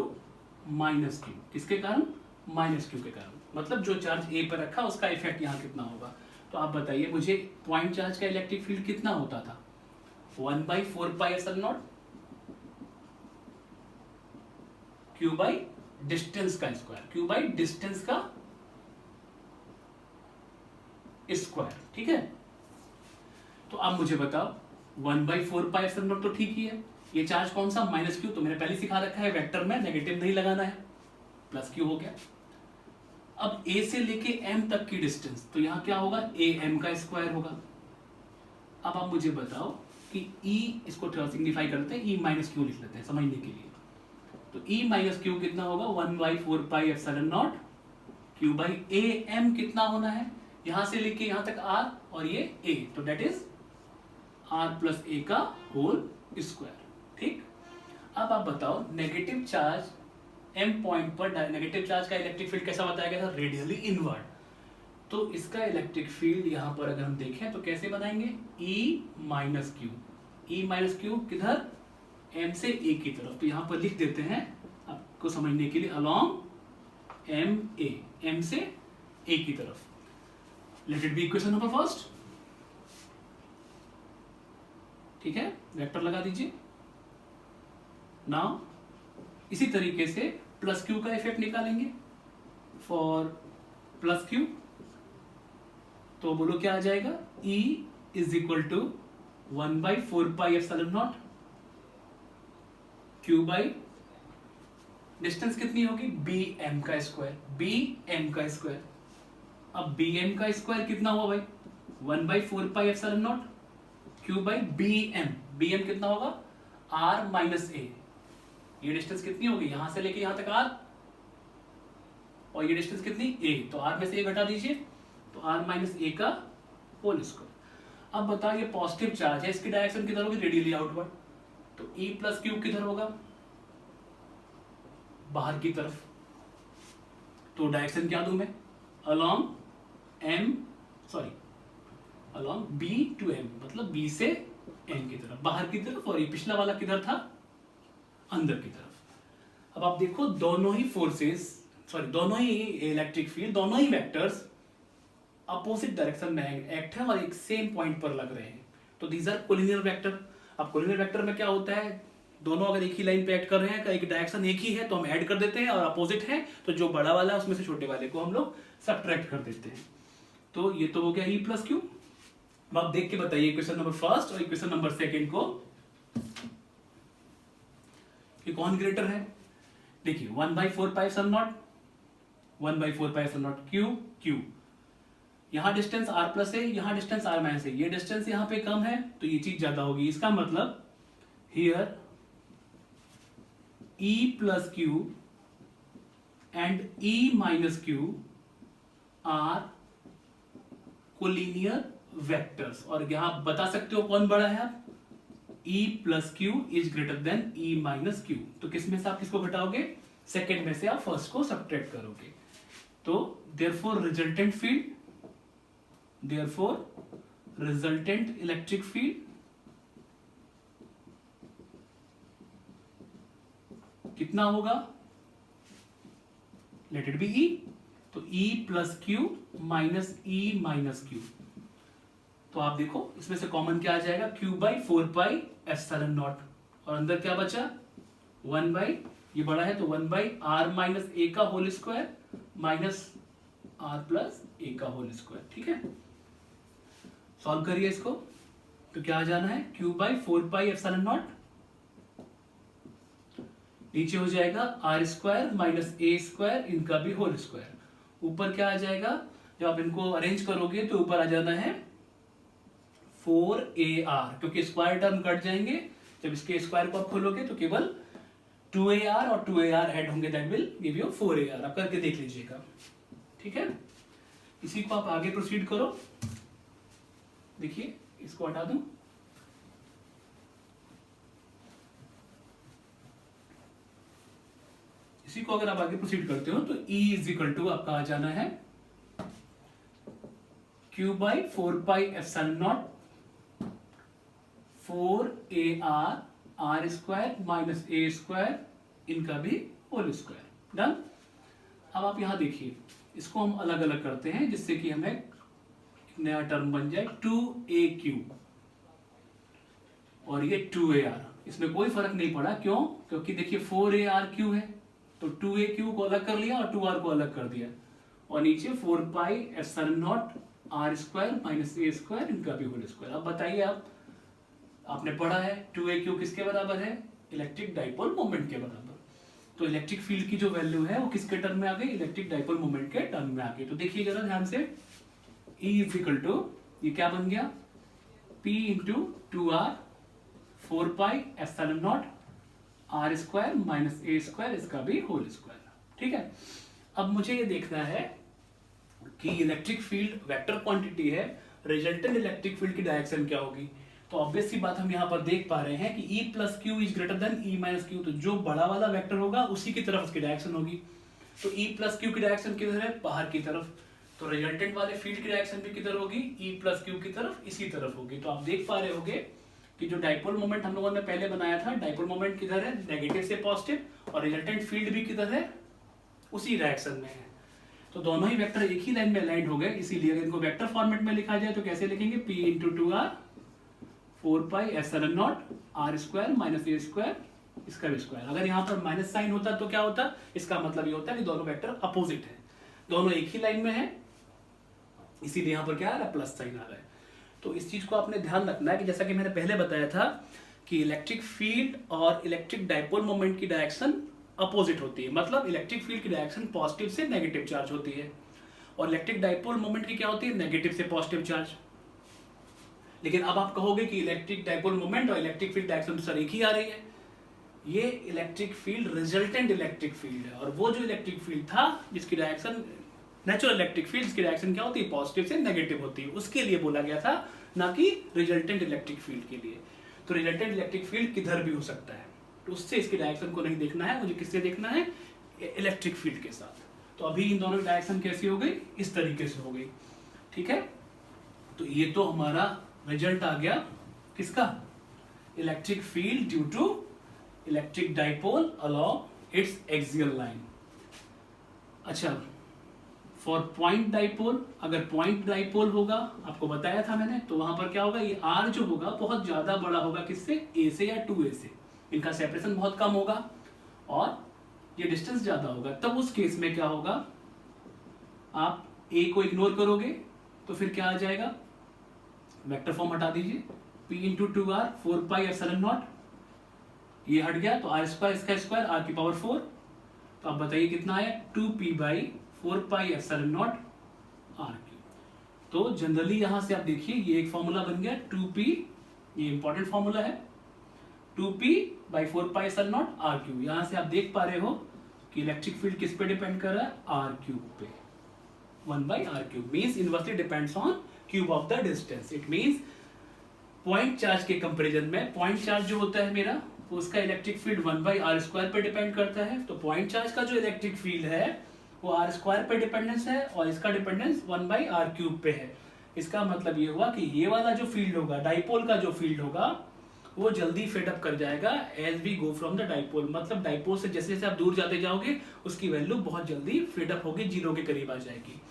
minus Q. किसके कारण, माइनस क्यू के कारण। मतलब जो चार्ज A पर रखा उसका इफेक्ट यहाँ कितना होगा। तो आप बताइए मुझे, पॉइंट चार्ज का इलेक्ट्रिक फील्ड कितना होता था, 1/4πε0 Q बाई डिस्टेंस का स्क्वायर, Q बाई डिस्टेंस का स्क्वायर, ठीक है। तो आप मुझे बताओ, 1/4πε0 तो ठीक ही है। ये चार्ज कौन सा, माइनस क्यू। तो मैंने पहले सिखा रखा है, वेक्टर में नेगेटिव नहीं लगाना है, प्लस क्यू हो गया। अब A से लेके M तक की डिस्टेंस, तो यहाँ क्या होगा, AM का स्क्वायर होगा। अब आप मुझे बताओ कि E, इसको सिग्निफाई करते हैं, E माइनस क्यू लिख लेते हैं समझने के लिए। तो E माइनस क्यू कितना होगा, 1/4πε0 Q बाई AM कितना होना है, यहां से लेके यहां तक R और ये A, तो that is R plus A का होल स्क्वायर, ठीक। अब आप बताओ, नेगेटिव चार्ज M पॉइंट पर, नेगेटिव चार्ज का इलेक्ट्रिक फील्ड कैसा बताया गया था, रेडियली इनवर्ड। तो इसका इलेक्ट्रिक फील्ड यहां पर अगर हम देखें तो कैसे बनाएंगे, E minus Q, E minus Q किधर, M से A की तरफ। तो यहां पर लिख देते हैं आपको समझने के लिए, अलॉन्ग MA, M से A की तरफ। Let it be equation number first, ठीक है। वेक्टर लगा दीजिए। नाउ इसी तरीके से प्लस क्यू का इफेक्ट निकालेंगे फॉर प्लस क्यू। तो बोलो क्या आ जाएगा, E is equal to 1/4πε0 Q by distance कितनी होगी, BM का स्क्वायर, BM का स्क्वायर। अब BM का स्क्वायर कितना हुआ भाई, 1/4πε0 Q बाई BM। BM कितना होगा, R माइनस A। ये डिस्टेंस कितनी होगी, यहां से लेके यहां तक R, और ये डिस्टेंस कितनी, A। तो R में से A घटा दीजिए, तो R माइनस A का होल स्क्वायर। अब बताओ, ये पॉजिटिव चार्ज है, इसकी डायरेक्शन किधर होगी, रेडियली आउटवर्ड। तो E प्लस क्यू किधर होगा, बाहर की तरफ। तो डायरेक्शन क्या दूं मैं, अलॉन्ग B to M, मतलब B से M की तरफ, बाहर की तरफ। और ये पिछला वाला किधर था, अंदर की तरफ। अब आप देखो, दोनों ही दोनों ही इलेक्ट्रिक फील्ड, दोनों ही वेक्टर्स अपोजिट डायरेक्शन में एक्ट है और एक सेम पॉइंट पर लग रहे हैं। तो दीज आर कोलिनियर वेक्टर। अब कोलिनियर वेक्टर में क्या होता है, दोनों अगर एक ही लाइन पे ऐड कर रहे हैं, एक डायरेक्शन एक ही है तो हम ऐड कर देते हैं, और अपोजिट है तो जो बड़ा वाला है उसमें से छोटे वाले को हम लोग सब्ट्रैक्ट कर देते हैं। तो ये तो हो गया E प्लस क्यू। अब आप देख के बताइए क्वेश्चन नंबर फर्स्ट और क्वेश्चन नंबर सेकंड को कि कौन ग्रेटर है। देखिए 1/4 pi epsilon not, 1/4 pi epsilon not Q Q, यहां डिस्टेंस r प्लस है, यहां डिस्टेंस r माइनस है, ये डिस्टेंस यहां पे कम है तो ये चीज ज्यादा होगी। इसका मतलब here e plus Q and e minus Q R collinear vectors. और यहां बता सकते हो कौन बड़ा है आप, e plus Q is greater than e minus Q. तो किस में से आप किसको घटाओगे, सेकेंड में से आप फर्स्ट को सब्ट्रैक्ट करोगे। तो therefore resultant field, therefore resultant electric field कितना होगा, लेट इट बी E, तो E plus Q minus E minus Q. तो आप देखो इसमें से कॉमन क्या आ जाएगा, Q/4 एप्सिलॉन नॉट, और अंदर क्या बचा 1 ये बड़ा है तो 1/r माइनस ए का whole square minus r plus a का होल स्क्वायर। ठीक है, सॉल्व करिए इसको। तो क्या आ जाना है, Q/4 एप्सिलॉन नॉट, नीचे हो जाएगा r स्क्वायर माइनस ए स्क्वायर, इनका भी होल स्क्वायर। ऊपर क्या आ जाएगा, जब आप इनको अरेंज करोगे तो ऊपर आ जाना है 4ar, क्योंकि स्क्वायर टर्म कट जाएंगे। जब इसके स्क्वायर को आप खोलोगे तो केवल 2ar और 2ar ऐड होंगे, that will give you 4ar। आप करके देख लीजिएगा। ठीक है, इसी को आप आगे प्रोसीड करो। देखिए इसको हटा दूं, इसी को अगर आप आगे प्रोसीड करते हो तो E इज इक्वल टू आपका आ जाना है Q/4 epsilon not 4ar r square minus A square, इनका भी होल स्क्वायर। डन। अब आप यहां देखिए, इसको हम अलग अलग करते हैं जिससे कि हमें एक नया टर्म बन जाए 2aq और ये 2ar। इसमें कोई फर्क नहीं पड़ा, क्यों, क्योंकि देखिए 4arq है तो 2aq को अलग कर लिया और 2r को अलग कर दिया, और नीचे 4 epsilon naught r square minus ए स्क्वायर, इनका भी होल स्क्वायर। अब बताइए आपने पढ़ा है 2aq किसके बराबर है, इलेक्ट्रिक डाइपोल मोमेंट के बराबर। तो इलेक्ट्रिक फील्ड की जो वैल्यू है वो किसके टर्म में आ गई, इलेक्ट्रिक डाइपोल मोमेंट के टर्म में आ गई। तो देखिए जरा ध्यान से, E इज इक्वल टू, ये क्या बन गया, P into 2r 4 epsilon naught r square minus ए स्क्वायर, इसका भी होल स्क्वायर। ठीक है, अब मुझे ये देखना है कि इलेक्ट्रिक फील्ड वेक्टर क्वांटिटी है, रिजल्टेंट इलेक्ट्रिक फील्ड की डायरेक्शन क्या होगी। तो ऑब्वियस सी बात हम यहाँ पर देख पा रहे हैं कि E plus Q is greater than E minus Q, तो जो बड़ा वाला वेक्टर होगा उसी की तरफ उसकी डायरेक्शन होगी। तो E प्लस क्यू की डायरेक्शन किधर है, बाहर की तरफ, तो रिजल्टेंट वाले फील्ड की डायरेक्शन भी किधर होगी, E प्लस क्यू की तरफ, इसी तरफ होगी। तो आप देख पा रहे होगे कि जो डाइपोल मोमेंट हम लोगों ने पहले बनाया था, डाइपोल मोमेंट किधर है, नेगेटिव से पॉजिटिव, और रिजल्टेंट फील्ड भी किधर है, उसी डायरेक्शन में है। तो दोनों ही वेक्टर एक ही लाइन में अलाइंड हो गए, इसीलिए अगर इनको वेक्टर फॉर्मेट में लिखा जाए तो कैसे लिखेंगे, P into 2r 4 epsilon naught r square minus ए स्क्वायर, इसका भी स्क्वायर। अगर यहाँ पर माइनस साइन होता तो क्या होता, इसका मतलब ये होता है कि दोनों वेक्टर अपोजिट है, दोनों एक ही लाइन में है, इसीलिए यहाँ पर क्या आ रहा है, प्लस साइन आ रहा है। तो इस चीज को आपने ध्यान रखना है कि जैसा कि मैंने पहले बताया था कि इलेक्ट्रिक फील्ड और इलेक्ट्रिक डाइपोल मोमेंट की डायरेक्शन अपोजिट होती है। मतलब इलेक्ट्रिक फील्ड की डायरेक्शन पॉजिटिव से नेगेटिव चार्ज होती है, और इलेक्ट्रिक डाइपोल मोमेंट की क्या होती है, नेगेटिव से पॉजिटिव चार्ज। लेकिन अब आप कहोगे कि इलेक्ट्रिक डाइपोल मोमेंट और इलेक्ट्रिक फील्ड डायरेक्शन सर एक ही आ रही है। ये electric field resultant electric field है, और वो जो इलेक्ट्रिक फील्ड था जिसकी डायरेक्शन नेचुरल इलेक्ट्रिक फील्ड की डायरेक्शन क्या होती है, पॉजिटिव से नेगेटिव होती है, उसके लिए बोला गया था, ना कि रिजल्टेंट इलेक्ट्रिक फील्ड के लिए। तो रिजल्टेंट इलेक्ट्रिक फील्ड किधर भी हो सकता है, तो उससे इसकी डायरेक्शन को नहीं देखना है, मुझे किससे देखना है, इलेक्ट्रिक फील्ड के साथ। तो अभी इन दोनों की डायरेक्शन कैसी हो गई, इस तरीके से हो गई। ठीक है, तो ये तो हमारा रिजल्ट आ गया किसका, electric field due to electric dipole along its axial line. अच्छा, फॉर पॉइंट डाइपोल, अगर पॉइंट डाइपोल होगा, आपको बताया था मैंने, तो वहां पर क्या होगा, ये r जो होगा बहुत ज्यादा बड़ा होगा, किससे, a से या 2a से, इनका सेपरेशन बहुत कम होगा और ये डिस्टेंस ज्यादा होगा। तब उस केस में क्या होगा, आप a को इग्नोर करोगे तो फिर क्या आ जाएगा, वेक्टर फॉर्म हटा दीजिए, P इंटू 2R 4πε0, ये हट गया तो आर स्क्वायर इसका स्क्वायर r की पावर 4, तो आप बताइए कितना आया 2p/4πε0 r3। तो जनरली यहां से आप देखिए ये एक फॉर्मूला बन गया 2p, ये इंपॉर्टेंट फॉर्मूला है 2p/4πε0 r3। यहां से आप देख पा रहे हो कि इलेक्ट्रिक फील्ड किस पे डिपेंड कर रहा है, r3 पे, 1/r3 means inversely depends on cube of the distance. It means point charge के कंपैरिजन में पॉइंट चार्ज जो होता है मेरा, तो उसका इलेक्ट्रिक फील्ड 1/r² पे डिपेंड करता है। तो पॉइंट चार्ज का जो इलेक्ट्रिक फील्ड है वो r² पे डिपेंडेंस है और इसका डिपेंडेंस 1/r³ पे है। इसका मतलब ये हुआ कि ये वाला जो फील्ड होगा, डाइपोल का जो फील्ड होगा, वो जल्दी फेड अप कर जाएगा as we go from the dipole. मतलब डाइपोल से जैसे जैसे आप दूर जाते जाओगे उसकी वैल्यू बहुत जल्दी फेड अप होगी, जीरो के करीब आ जाएगी।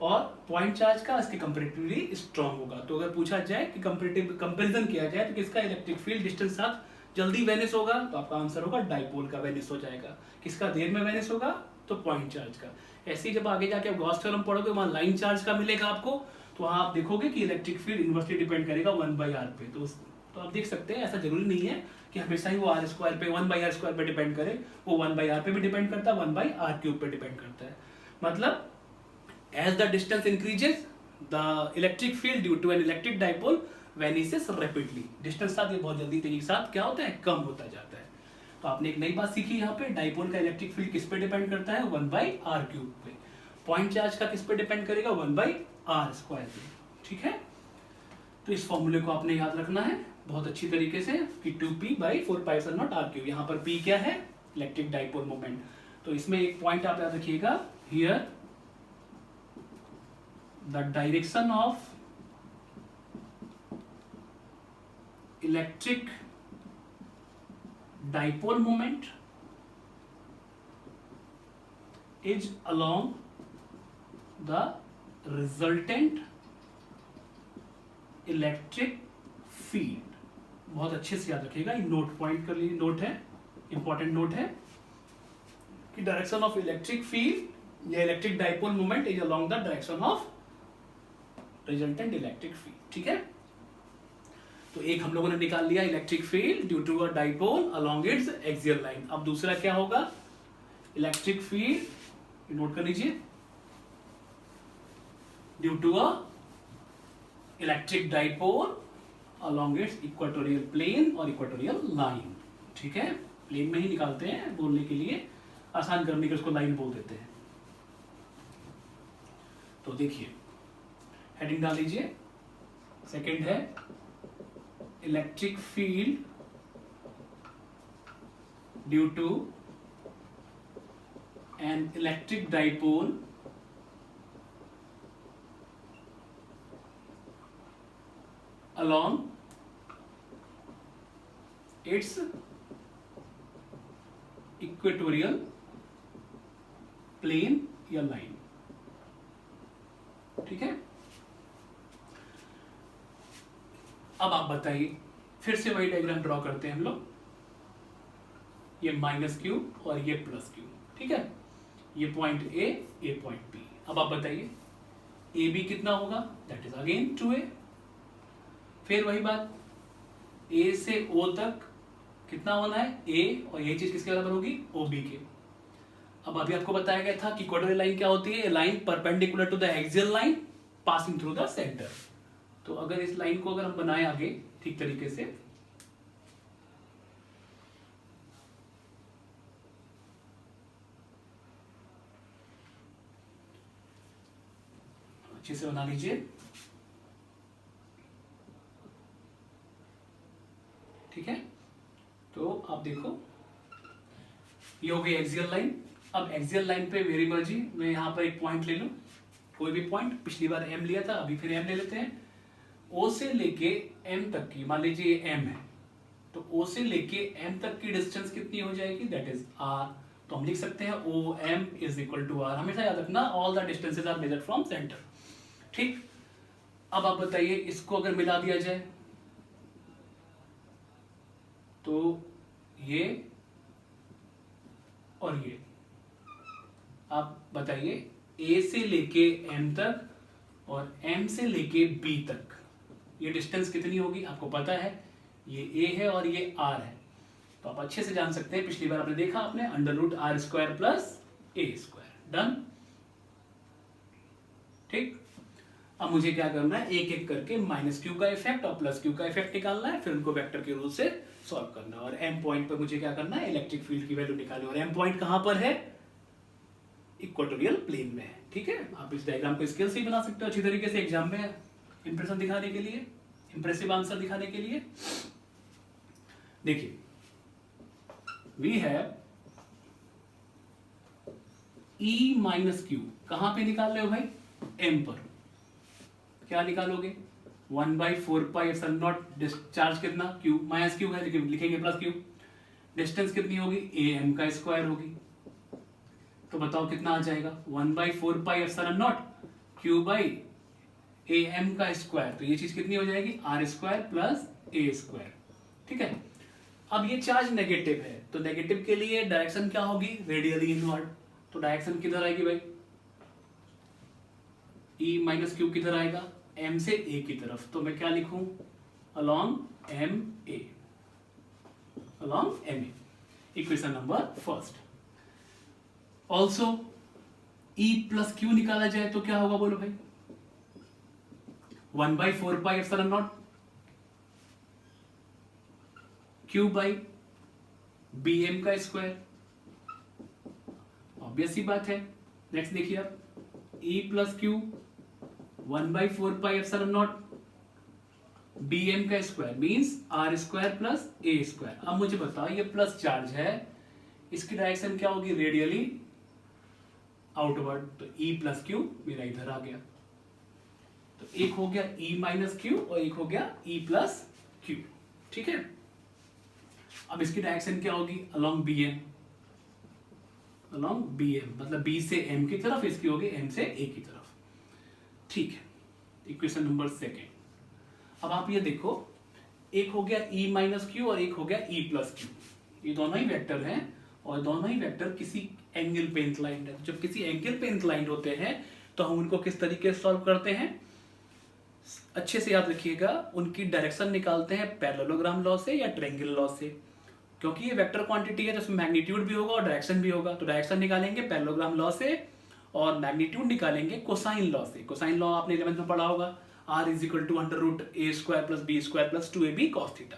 और पॉइंट चार्ज का इसके कंपैरेटिवली स्ट्रांग होगा। तो अगर पूछा जाए कि कंपैरेटिव कंपैरिजन किया जाए तो किसका इलेक्ट्रिक फील्ड डिस्टेंस साथ जल्दी वेनिस होगा, तो आपका आंसर होगा डाइपोल का वेनिस हो जाएगा। किसका देर में वेनिस होगा, तो पॉइंट चार्ज का। ऐसे ही जब आगे जाके आप गॉस थ्योरम पढ़ोगे वहां लाइन चार्ज का मिलेगा आपको, तो वहां आप देखोगे कि इलेक्ट्रिक फील्ड इनवर्सली डिपेंड करेगा 1/r पे। तो आप देख सकते हैं ऐसा जरूरी नहीं है कि हमेशा ही वो r² पे 1/r² पे डिपेंड करे, वो 1/r पे भी डिपेंड करता है, 1/r³ पे डिपेंड करता है। मतलब as the distance increases the electric field due to an electric dipole vanishes rapidly। Distance साथ ये बहुत जल्दी तेजी के साथ क्या होता है, कम होता जाता है। तो आपने एक नई बात सीखी यहाँ पे, डाइपोल का इलेक्ट्रिक फील्ड किस पे डिपेंड करता है, 1/r³ पे। पॉइंट चार्ज का किस पे डिपेंड करेगा, 1/r² पे। ठीक है, तो इस फॉर्मूले को आपने याद रखना है बहुत अच्छी तरीके से कि 2p/4πε0 r3। यहाँ पर p क्या है, इलेक्ट्रिक डाइपोल मोमेंट। तो इसमें एक पॉइंट आप याद रखिएगा, here the direction of electric dipole moment is along the resultant electric field। बहुत अच्छे से याद रखिएगा, ये नोट पॉइंट कर लीजिए, नोट है, इंपॉर्टेंट नोट है कि डायरेक्शन ऑफ इलेक्ट्रिक फील्ड या electric dipole moment is along the direction of resultant electric field. ठीक है, तो एक हम लोगों ने निकाल लिया electric field due to a dipole along its axial line. अब दूसरा क्या होगा, इलेक्ट्रिक फील्ड, नोट कर लीजिए, due to a electric dipole along its equatorial plane और इक्वेटोरियल लाइन। ठीक है, प्लेन में ही निकालते हैं बोलने के लिए, आसान करने के उसको लाइन बोल देते हैं। तो देखिए हेडिंग डाल लीजिए, सेकंड है electric field due to an electric dipole along its equatorial plane या लाइन। ठीक है, अब आप बताइए, फिर से वही डायग्राम ड्रॉ करते हैं हम लोग, ये -q और ये +q। ठीक है, ये पॉइंट A, ये पॉइंट B। अब आप बताइए AB कितना होगा, दैट इज अगेन 2A। फिर वही बात, A से O तक कितना होना है, A, और यही चीज किसके बराबर होगी, OB के। अब अभी आपको बताया गया था कि इक्वेटोरियल लाइन क्या होती है, line perpendicular to the axial line passing through the centre. तो अगर इस लाइन को अगर हम बनाए आगे ठीक तरीके से, अच्छे से बना लीजिए। ठीक है, तो आप देखो ये हो गई एक्सियल लाइन। अब एक्सियल लाइन पे मेरी मर्जी, मैं यहां पर एक पॉइंट ले लूं, कोई भी पॉइंट, पिछली बार M लिया था, अभी फिर M ले लेते हैं। O से लेके M तक की, मान लीजिए M है, तो O से लेके M तक की डिस्टेंस कितनी हो जाएगी, दैट इज R। तो हम लिख सकते हैं OM is equal to R। हमेशा याद रखना, all the distances are measured from centre. ठीक, अब आप बताइए इसको अगर मिला दिया जाए तो ये और ये, आप बताइए A से लेके M तक और M से लेके B तक ये डिस्टेंस कितनी होगी आपको पता है, ये a है और ये r है, तो आप अच्छे से जान सकते हैं, पिछली बार आपने देखा आपने √r² प्लस a²। डन, ठीक। अब मुझे क्या करना है, एक एक करके -q का इफेक्ट और +q का इफेक्ट निकालना है, फिर उनको वेक्टर के रूल से सॉल्व करना है। और m पॉइंट पर मुझे क्या करना है, इलेक्ट्रिक फील्ड की वैल्यू निकालनी है। और m पॉइंट कहां पर है, इक्वेटोरियल प्लेन में है। ठीक है, आप इस डायग्राम को स्केल से ही बना सकते हो अच्छी तरीके से एग्जाम में इंप्रेशन दिखाने के लिए, इंप्रेसिव आंसर दिखाने के लिए। देखिए, वी हैव E - q, कहां पे निकाल रहे हो भाई, m पर। क्या निकालोगे, 1/4πε0 डिस्चार्ज कितना, q -q है लेकिन लिखेंगे +q। डिस्टेंस कितनी होगी, am का स्क्वायर होगी, तो बताओ कितना आ जाएगा, 1/4πε0 q am का स्क्वायर, तो ये चीज कितनी हो जाएगी, r² प्लस a²। ठीक है, अब ये चार्ज नेगेटिव है, तो नेगेटिव के लिए डायरेक्शन क्या होगी, रेडियली इनवर्ड। तो डायरेक्शन किधर आएगी भाई, E - q किधर आएगा, m से a की तरफ। तो मैं क्या लिखूं, along MA, along MA, equation number first. Also E + q निकाला जाए तो क्या होगा बोलो भाई, 1/4πε0 q/bm का स्क्वायर, ऑब्वियस सी बात है। नेक्स्ट देखिए आप, E + q 1/4πε0 bm का square means r² plus a²। अब मुझे बताओ, ये प्लस चार्ज है, इसकी डायरेक्शन क्या होगी, रेडियली आउटवर्ड, तो E + q मेरा इधर आ गया। तो एक हो गया E - q और एक हो गया E + q। ठीक है, अब इसकी डायरेक्शन क्या होगी, along bm, along bm मतलब b से m की तरफ, इसकी होगी m से a की तरफ। ठीक है, इक्वेशन नंबर सेकेंड। अब आप ये देखो, एक हो गया E - q और एक हो गया E + q, ये दोनों ही वेक्टर हैं और दोनों ही वेक्टर किसी एंगल पे इंक्लाइंड है। जब किसी एंगल पे इंक्लाइंड होते हैं तो हम उनको किस तरीके से सॉल्व करते हैं, अच्छे से याद रखिएगा, उनकी डायरेक्शन निकालते हैं पैरेललोग्राम लॉ से या ट्रायंगल लॉ से। क्योंकि ये वेक्टर क्वांटिटी है तो इसमें मैग्नीट्यूड भी होगा और डायरेक्शन भी होगा, तो डायरेक्शन निकालेंगे पैरेललोग्राम लॉ से और मैग्नीट्यूड निकालेंगे कोसाइन लॉ से। कोसाइन लॉ आपने 11th में पढ़ा होगा, r = √a² + b² + 2ab cos θ।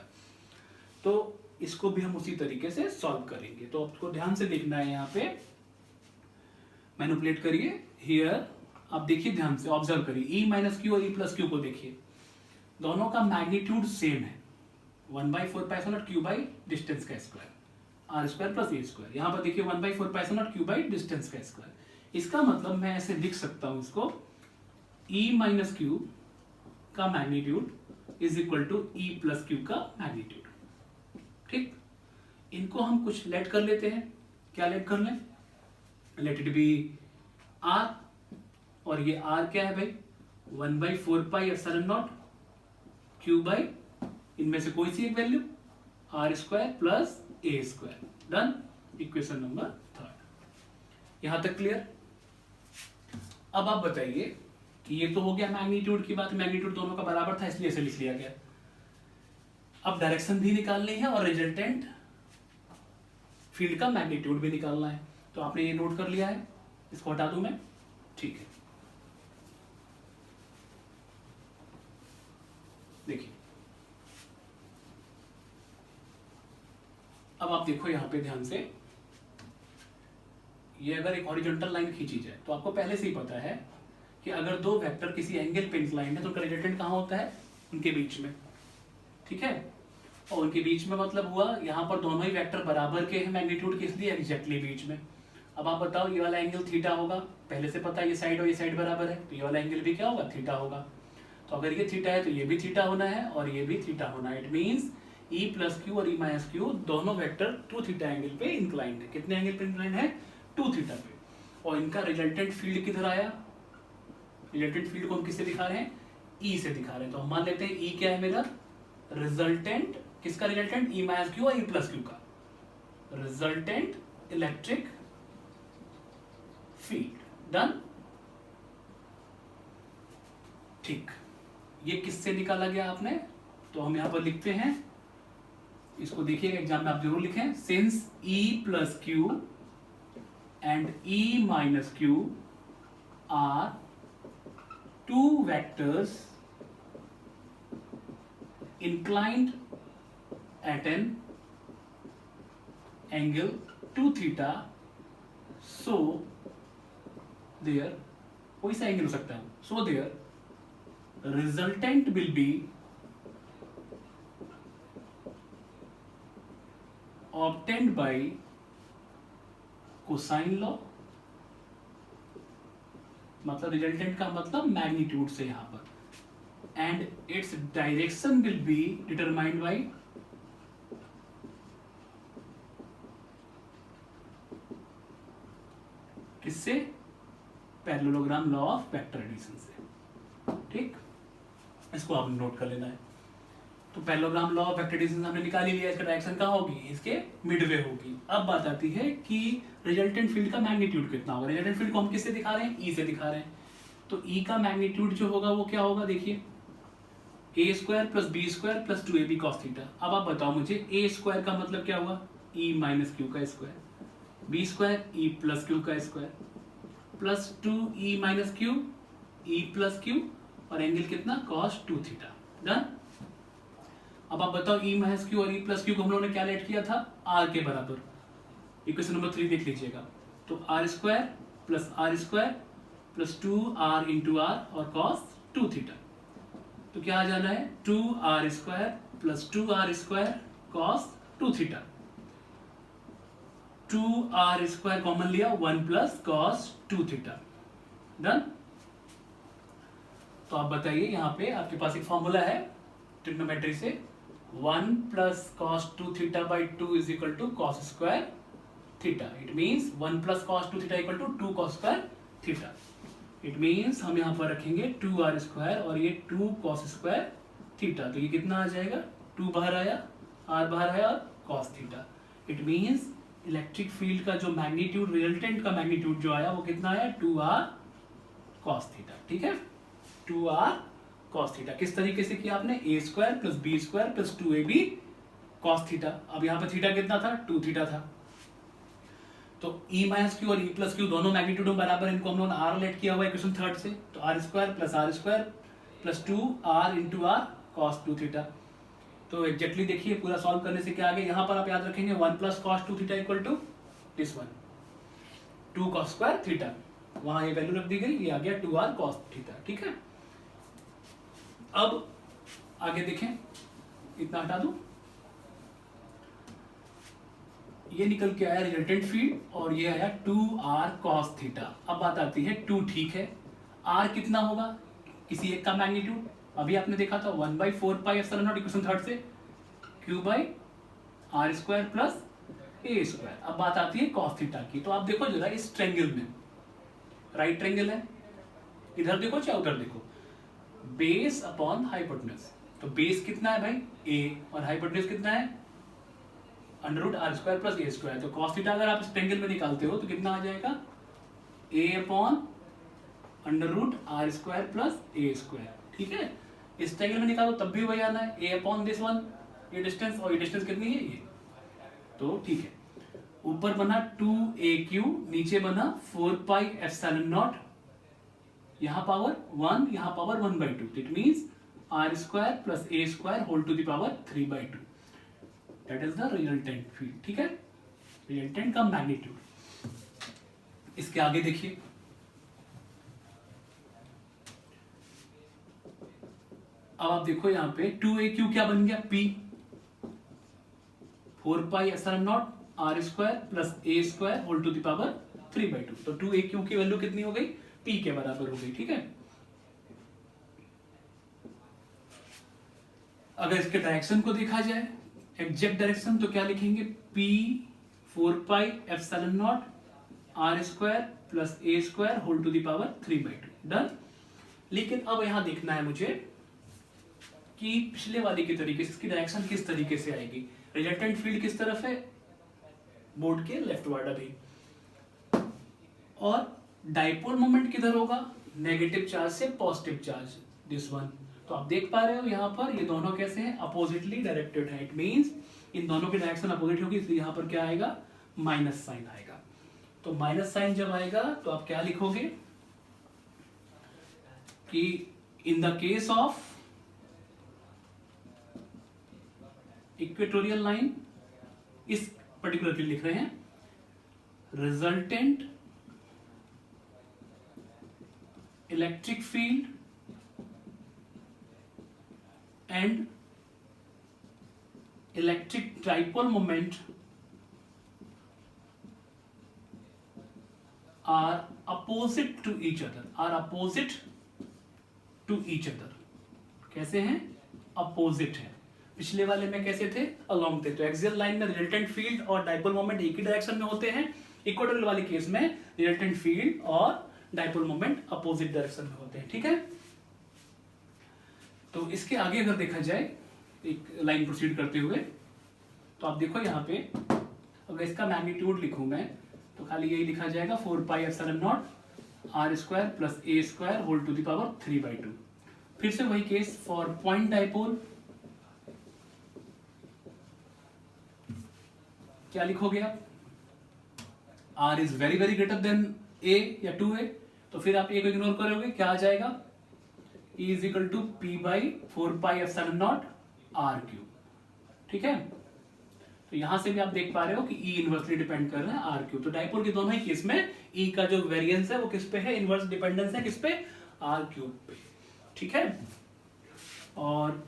तो इसको भी हम उसी तरीके से सॉल्व करेंगे। तो आपको ध्यान से देखना है, यहाँ पे मैनिपुलेट करिए, हियर आप देखिए, ध्यान से ऑब्जर्व करिए, E - q और E + q को देखिए, दोनों का मैग्नीट्यूड सेम है, 1/4πε0 q डिस्टेंस का स्क्वायर, r² प्लस a²। यहाँ पर देखिए 1/4πε0 q डिस्टेंस का स्क्वायर। इसका मतलब मैं ऐसे लिख सकता हूं इसको, E - q का मैग्नीट्यूड = E + q का मैग्नीट्यूड। ठीक, इनको हम कुछ लेट कर लेते हैं, क्या लेट कर लें, लेट इट बी r, और ये r क्या है भाई, 1/4πε0 q, इनमें से कोई सी एक value, r² plus a²। Done, equation number third. यहां तक क्लियर। अब आप बताइए कि ये तो हो गया मैग्नीट्यूड की बात, मैग्नीट्यूड दोनों का बराबर था इसलिए ऐसे लिख लिया गया। अब डायरेक्शन भी निकालनी है और रिजल्टेंट फील्ड का मैग्नीट्यूड भी निकालना है। तो आपने ये नोट कर लिया है, इसको हटा दूं मैं, ठीक है। देखिए, अब आप देखो यहां पे ध्यान से, ये अगर एक हॉरिजॉन्टल लाइन खींची जाए तो आपको पहले से ही पता है कि अगर दो वेक्टर किसी एंगल पे इंक्लाइंड है तो उनका रिजल्टेंट कहां होता है, उनके बीच में। ठीक है, और उनके बीच में मतलब हुआ यहाँ पर दोनों ही वेक्टर बराबर के हैं मैग्नीट्यूड के, इसलिए एग्जैक्टली बीच में। अब आप बताओ, ये वाला एंगल थीटा होगा, पहले से पता है ये साइड और ये साइड बराबर है, तो ये वाला एंगल भी क्या होगा, थीटा होगा। तो अगर ये थीटा है तो ये भी थीटा होना है और ये भी थीटा होना है। इट मींस E + q और E - q दोनों वेक्टर 2θ एंगल पे इंक्लाइंड है। कितने एंगल पे इंक्लाइंड है, 2θ पे। और इनका रिजल्टेंट फील्ड किधर आया, रिजल्टेंट फील्ड को हम किससे दिखा रहे हैं, E से दिखा रहे हैं। तो हम मान लेते हैं E क्या है मेरा, रिजल्टेंट, किसका रिजल्टेंट, E - q और E + q का रिजल्टेंट इलेक्ट्रिक फील्ड। डन, ठीक, ये किससे निकाला गया आपने, तो हम यहाँ पर लिखते हैं, इसको देखिएगा एग्जाम में आप जरूर लिखें, since E plus Q and E minus Q R two vectors inclined at an angle 2 theta, so there कोई सा एंगल हो सकता है, so there resultant will be obtained by cosine law, मतलब रिजल्टेंट का मतलब मैग्नीट्यूड से यहां पर, and its direction will be determined by किससे, parallelogram law of vector addition से। ठीक, इसको आप नोट कर लेना है। तो parallelogram law of vector addition हमने निकाल ही लिया, इसका डायरेक्शन कहाँ होगी, इसके मिडवे होगी। अब बात आती है कि रिजल्टेंट फील्ड का मैग्नीट्यूड कितना होगा। रिजल्टेंट फील्ड को हम किससे दिखा रहे हैं, ई से दिखा रहे हैं। तो ई का मैग्नीट्यूड जो होगा वो क्या होगा, देखिए a square plus b square plus 2ab cos theta. अब आप बताओ मुझे, ए स्क्वायर का मतलब क्या हुआ, ई माइनस क्यू का square, b square e plus q का square plus 2e minus q e plus q, और एंगल कितना, cos 2 थीटा। डन। अब आप बताओ e माइनस क्यू और e प्लस क्यू को हम लोगों ने क्या लेट किया था, r के बराबर। इक्वेशन नंबर 3 देख लीजिएगा, तो r square plus 2r into r और cos 2 थीटा। तो क्या आ जाना है, 2r square plus 2r square cos 2 theta. 2r square common लिया, 1 प्लस cos 2 थीटा। डन। तो आप बताइए, यहां पे आपके पास एक फॉर्मूला है ट्रिग्नोमेट्री से, 1 plus cos 2 theta by 2 is equal to cos square theta. It means 1 plus cos 2 theta equal to 2 cos square theta. It means हम यहाँ पर रखेंगे 2r स्क्वायर और ये 2 cos स्क्वायर थीटा। तो ये कितना आ जाएगा, 2 बाहर आया, r बाहर आया और cos theta. It means electric field का जो मैग्नीट्यूड, रिजल्टेंट का मैग्नीट्यूड जो आया वो कितना आया, 2r cos थीटा। ठीक है, 2r cos थीटा। किस तरीके से किया आपने, a square plus b square plus 2ab cos theta. अब यहाँ पर थीटा कितना था, 2 थीटा था। तो e माइनस क्यू और e प्लस क्यू दोनों मैग्नीट्यूड में बराबर, इनको हम लोगों ने r लेट किया हुआ है इक्वेशन 3 से। तो r square plus 2r into r cos 2 theta. तो एग्जैक्टली देखिए, पूरा सॉल्व करने से क्या आ गया, यहाँ पर आप याद रखेंगे 1 plus cos 2 theta equal to this one, 2 cos square theta. वहां ये वैल्यू रख दी गई, ये आ गया 2r cos थीटा। ठीक है, अब आगे देखें, इतना हटा दूं, ये निकल के आया रिजल्टेंट फील्ड और ये आया 2r cos थीटा। अब बात आती है 2, ठीक है, r कितना होगा, किसी एक का मैग्नीट्यूड, अभी आपने देखा था 1/4 पाई एप्सिलॉन नॉट इक्वेशन 3 से, q by r square plus a square. अब बात आती है cos थीटा की। तो आप देखो जरा, इस ट्रायंगल में राइट ट्रायंगल है, इधर देखो चाहे उधर देखो, बेस अपॉन हाइपोटेन्यूज। तो बेस कितना है भाई, a, और हाइपोटेन्यूज कितना है, √r square plus a square. तो cos थीटा अगर आप इस ट्रायंगल में निकालते हो तो कितना आ जाएगा, a upon √r square plus a square. ठीक है, इस ट्रायंगल में निकालो तब भी वही आना है, a अपॉन दिस वन, ये डिस्टेंस, और ये डिस्टेंस कितनी है, ये। तो ठीक है, ऊपर बना 2aq, नीचे बना 4 पाई एप्सिलॉन नॉट, यहाँ पावर 1, यहाँ power 1/2। It means r square plus a square whole to the power 3/2। That is the resultant field. ठीक है, रिजल्टेंट का मैग्नीट्यूड। इसके आगे देखिए, अब आप देखो यहाँ पे 2aq क्या बन गया, p, 4 pi epsilon naught r square plus a square whole to the power 3/2। तो 2aq की वैल्यू कितनी हो गई, p के बराबर हो गई। ठीक है, अगर इसके डायरेक्शन को देखा जाए, एग्जैक्ट डायरेक्शन, तो क्या लिखेंगे, p 4 pi epsilon naught r square plus a square whole to the power 3/2। Done. लेकिन अब यहां देखना है मुझे कि पिछले वाले की तरीके से इसकी डायरेक्शन किस तरीके से आएगी। रिजल्टेंट फील्ड किस तरफ है, बोर्ड के लेफ्ट वर्ड अभी, और डाइपोल मोमेंट किधर होगा, नेगेटिव चार्ज से पॉजिटिव चार्ज, दिस वन। तो तो आप देख पा रहे हो यहाँ पर ये दोनों कैसे हैं, अपोजिटली डायरेक्टेड है। इट मीन्स इन दोनों की डायरेक्शन अपोजिट होगी, इसलिए यहाँ पर क्या आएगा, माइनस साइन आएगा। तो माइनस साइन जब आएगा तो आप क्या लिखोगे कि in the case of equatorial line, इस पर्टिकुलर के लिख रहे हैं, resultant electric field and electric dipole moment are opposite to each other, are opposite to each other। कैसे हैं, अपोजिट है। पिछले वाले में कैसे थे, अलोंग थे। तो एक्सियल लाइन में रिजल्टेंट फील्ड और डाइपोल मोमेंट एक ही डायरेक्शन में होते हैं। इक्वेटोरियल वाले केस में रिजल्टेंट फील्ड और डाइपोल मोमेंट अपोजिट डायरेक्शन में होते हैं। ठीक है, तो इसके आगे अगर देखा जाए एक लाइन प्रोसीड करते हुए, तो आप देखो यहाँ पे अगर इसका मैग्नीट्यूड लिखूं मैं तो खाली यही लिखा जाएगा 4 pi epsilon naught r square plus a square whole to the power 3/2। फिर से वही केस फॉर पॉइंट डाइपोल, क्या लिखोगे आप, r is very very greater than a या 2a, तो फिर आप ए को इग्नोर करोगे, क्या आ जाएगा, E is equal to p by 4 pi epsilon naught r cube. ठीक है, तो यहां से भी आप देख पा रहे हो कि E इनवर्सली डिपेंड कर रहा है आर क्यूब। तो डाइपोल के दोनों ही केस में E का जो वेरिएंस है वो किस पे है, इनवर्स डिपेंडेंस है किस पे, आर क्यूब पे। ठीक है, और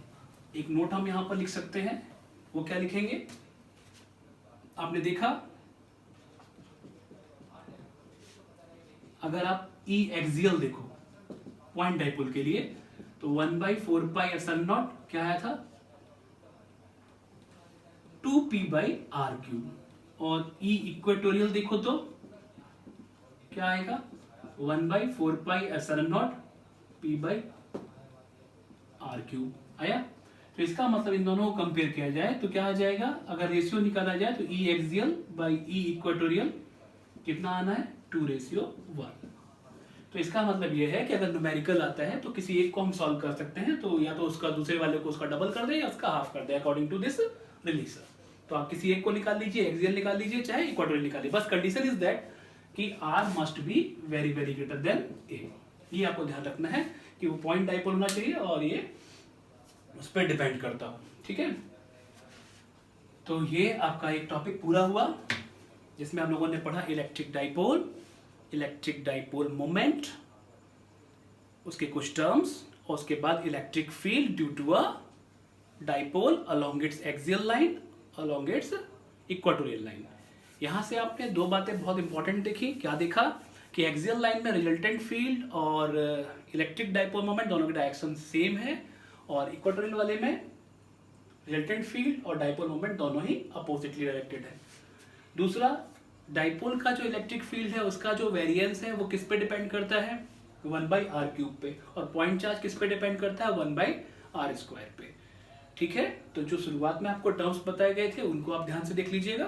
एक नोट हम यहां पर लिख सकते हैं, वो क्या लिखेंगे, आपने देखा अगर आप E एक्सियल देखो पॉइंट डाइपोल के लिए तो 1/4 पाई एप्सिलॉन नॉट क्या आया था, 2p/r³। और E इक्वेटोरियल देखो तो क्या आएगा, 1/4 पाई एप्सिलॉन नॉट p/r³ आया। तो इसका मतलब इन दोनों को कंपेयर किया जाए तो क्या आ जाएगा, अगर रेशियो निकाला जाए तो E axial by E equatorial कितना आना है, 2:1। तो इसका मतलब यह है कि अगर न्यूमेरिकल आता है तो किसी एक को हम सॉल्व कर सकते हैं, तो या तो उसका दूसरे वाले को उसका डबल कर दे या उसका हाफ कर दे अकॉर्डिंग टू दिस रिलेशन। तो आप किसी एक को निकाल लीजिए, एक्सियल निकाल लीजिए चाहे इक्वेटोरियल निकालिए, बस कंडीशन इज दैट कि R must be very very greater then A। ये आपको ध्यान रखना है कि वो पॉइंट डाइपोल होना चाहिए और ये उस पर डिपेंड करता हो। ठीक है, तो ये आपका एक टॉपिक पूरा हुआ जिसमें हम लोगों ने पढ़ा electric dipole, electric dipole moment, उसके कुछ टर्म्स, और उसके बाद electric field due to a dipole along its axial line along its equatorial line. यहां से आपने दो बातें बहुत इंपॉर्टेंट देखी। क्या देखा कि एक्सियल लाइन में रिजल्टेंट फील्ड और इलेक्ट्रिक डाइपोल मोमेंट दोनों की डायरेक्शन सेम है, और इक्वेटोरियल वाले में रिजल्टेंट फील्ड और डाइपोल मोमेंट दोनों ही अपोजिटली डायरेक्टेड है। दूसरा, डाइपोल का जो इलेक्ट्रिक फील्ड है उसका जो वेरिएंस है वो किस पे डिपेंड करता है, 1/r³ पे, और पॉइंट चार्ज किस पे डिपेंड करता है, 1/r² पे। ठीक है, तो जो शुरुआत में आपको टर्म्स बताए गए थे उनको आप ध्यान से देख लीजिएगा।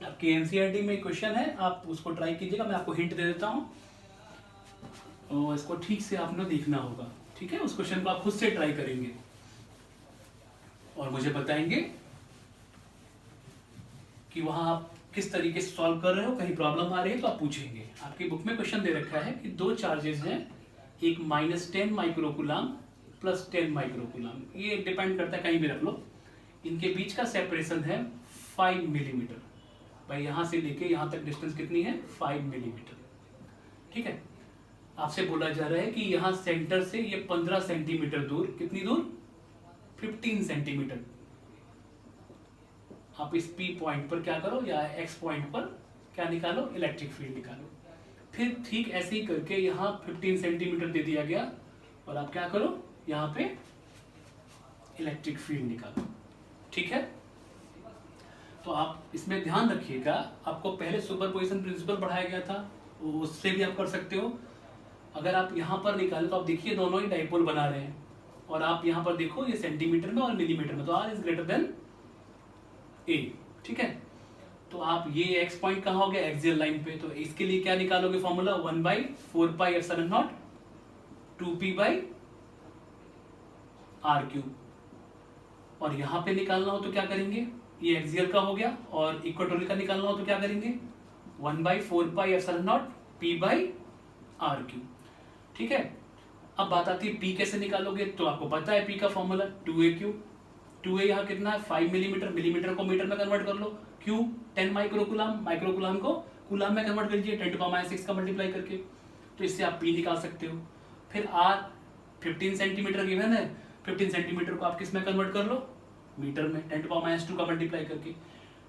आपके एनसीईआरटी में क्वेश्चन है, आप उसको ट्राई कीजिएगा, मैं आपको हिंट दे देता हूं और इसको ठीक से आपने देखना होगा। ठीक है, उस क्वेश्चन को आप खुद से ट्राई करेंगे और मुझे बताएंगे कि वहां आप किस तरीके से सॉल्व कर रहे हो। कहीं प्रॉब्लम आ रही है तो आप पूछेंगे। आपकी बुक में क्वेश्चन दे रखा है कि दो चार्जेस हैं, एक -10 माइक्रोकूलम प्लस 10 माइक्रोकूलम, ये डिपेंड करता है, कहीं भी रख लो। इनके बीच का सेपरेशन है 5 मिलीमीटर। भाई यहां से लेके यहां तक डिस्टेंस कितनी है, 5 मिलीमीटर। ठीक है, आपसे बोला जा रहा है कि यहां सेंटर से ये 15 सेंटीमीटर दूर, कितनी दूर, 15 सेंटीमीटर। आप इस P पॉइंट पर क्या करो, या X पॉइंट पर क्या निकालो, इलेक्ट्रिक फील्ड निकालो। फिर ठीक ऐसे ही करके यहाँ 15 सेंटीमीटर दे दिया गया और आप क्या करो, यहाँ पे इलेक्ट्रिक फील्ड निकालो। ठीक है, तो आप इसमें ध्यान रखिएगा, आपको पहले सुपरपोजिशन प्रिंसिपल पढ़ाया गया था, उससे भी आप कर सकते हो। अगर आप यहाँ पर निकाले तो आप देखिए दोनों ही डाइपोल बना रहे हैं, और आप यहाँ पर देखो ये सेंटीमीटर में और मिलीमीटर में, तो R is greater than A। ठीक है, तो आप ये X पॉइंट कहाँ हो गया, एक्सियल लाइन पे, तो इसके लिए क्या निकालोगे formula, 1/4 pi epsilon naught 2p/r²। R cube, और यहाँ पे निकालना हो तो क्या करेंगे, ये एक्सियल का हो गया, और इक्वेटोरियल का निकालना हो तो क्या करेंगे 1/4πε0 p/r क्यूब। ठीक है, अब बात आती है p कैसे निकालोगे, तो आपको पता है p का फॉर्मूला 2a क्यूब। 2a यहाँ कितना है 5 मिलीमीटर, मिलीमीटर को मीटर में कन्वर्ट कर लो, क्यूब 10 माइक्रोकुलाम, माइक्रोकुलाम को कुलाम में कन्वर्ट कीजिए 10⁻⁶ का मल्टीप्लाई करके, तो इससे आप p निकाल सकते हो। फिर r 15 सेंटीमीटर गिवन है, 15 सेंटीमीटर को आप किस में कन्वर्ट कर लो, मीटर में 10⁻² का मल्टीप्लाई करके।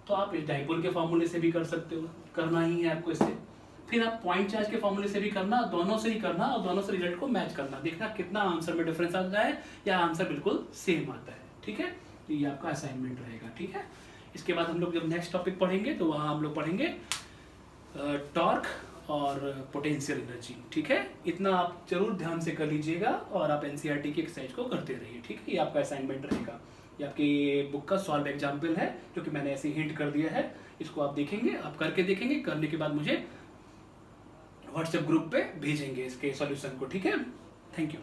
तो आप इस डाइपोल के फॉर्मूले से भी कर सकते हो, करना ही है आपको इससे। फिर आप पॉइंट चार्ज के फॉर्मूले से भी करना, दोनों से ही करना, और दोनों से रिजल्ट को मैच करना, देखना कितना आंसर में डिफरेंस आता है या आंसर बिल्कुल सेम आता है। ठीक है, तो ये आपका असाइनमेंट रहेगा। ठीक है, इसके बाद हम लोग जब नेक्स्ट टॉपिक पढ़ेंगे तो वहाँ हम लोग पढ़ेंगे टॉर्क और पोटेंशियल एनर्जी। ठीक है, इतना आप जरूर ध्यान से कर लीजिएगा और आप एनसीईआरटी की एक्सरसाइज को करते रहिए। ठीक है, ये आपका असाइनमेंट रहेगा, ये आपकी बुक का सॉल्व एग्जाम्पल है जो कि मैंने ऐसे हिंट कर दिया है। इसको आप देखेंगे, आप करके देखेंगे, करने के बाद मुझे व्हाट्सएप ग्रुप पे भेजेंगे इसके सॉल्यूशन को। ठीक है, थैंक यू।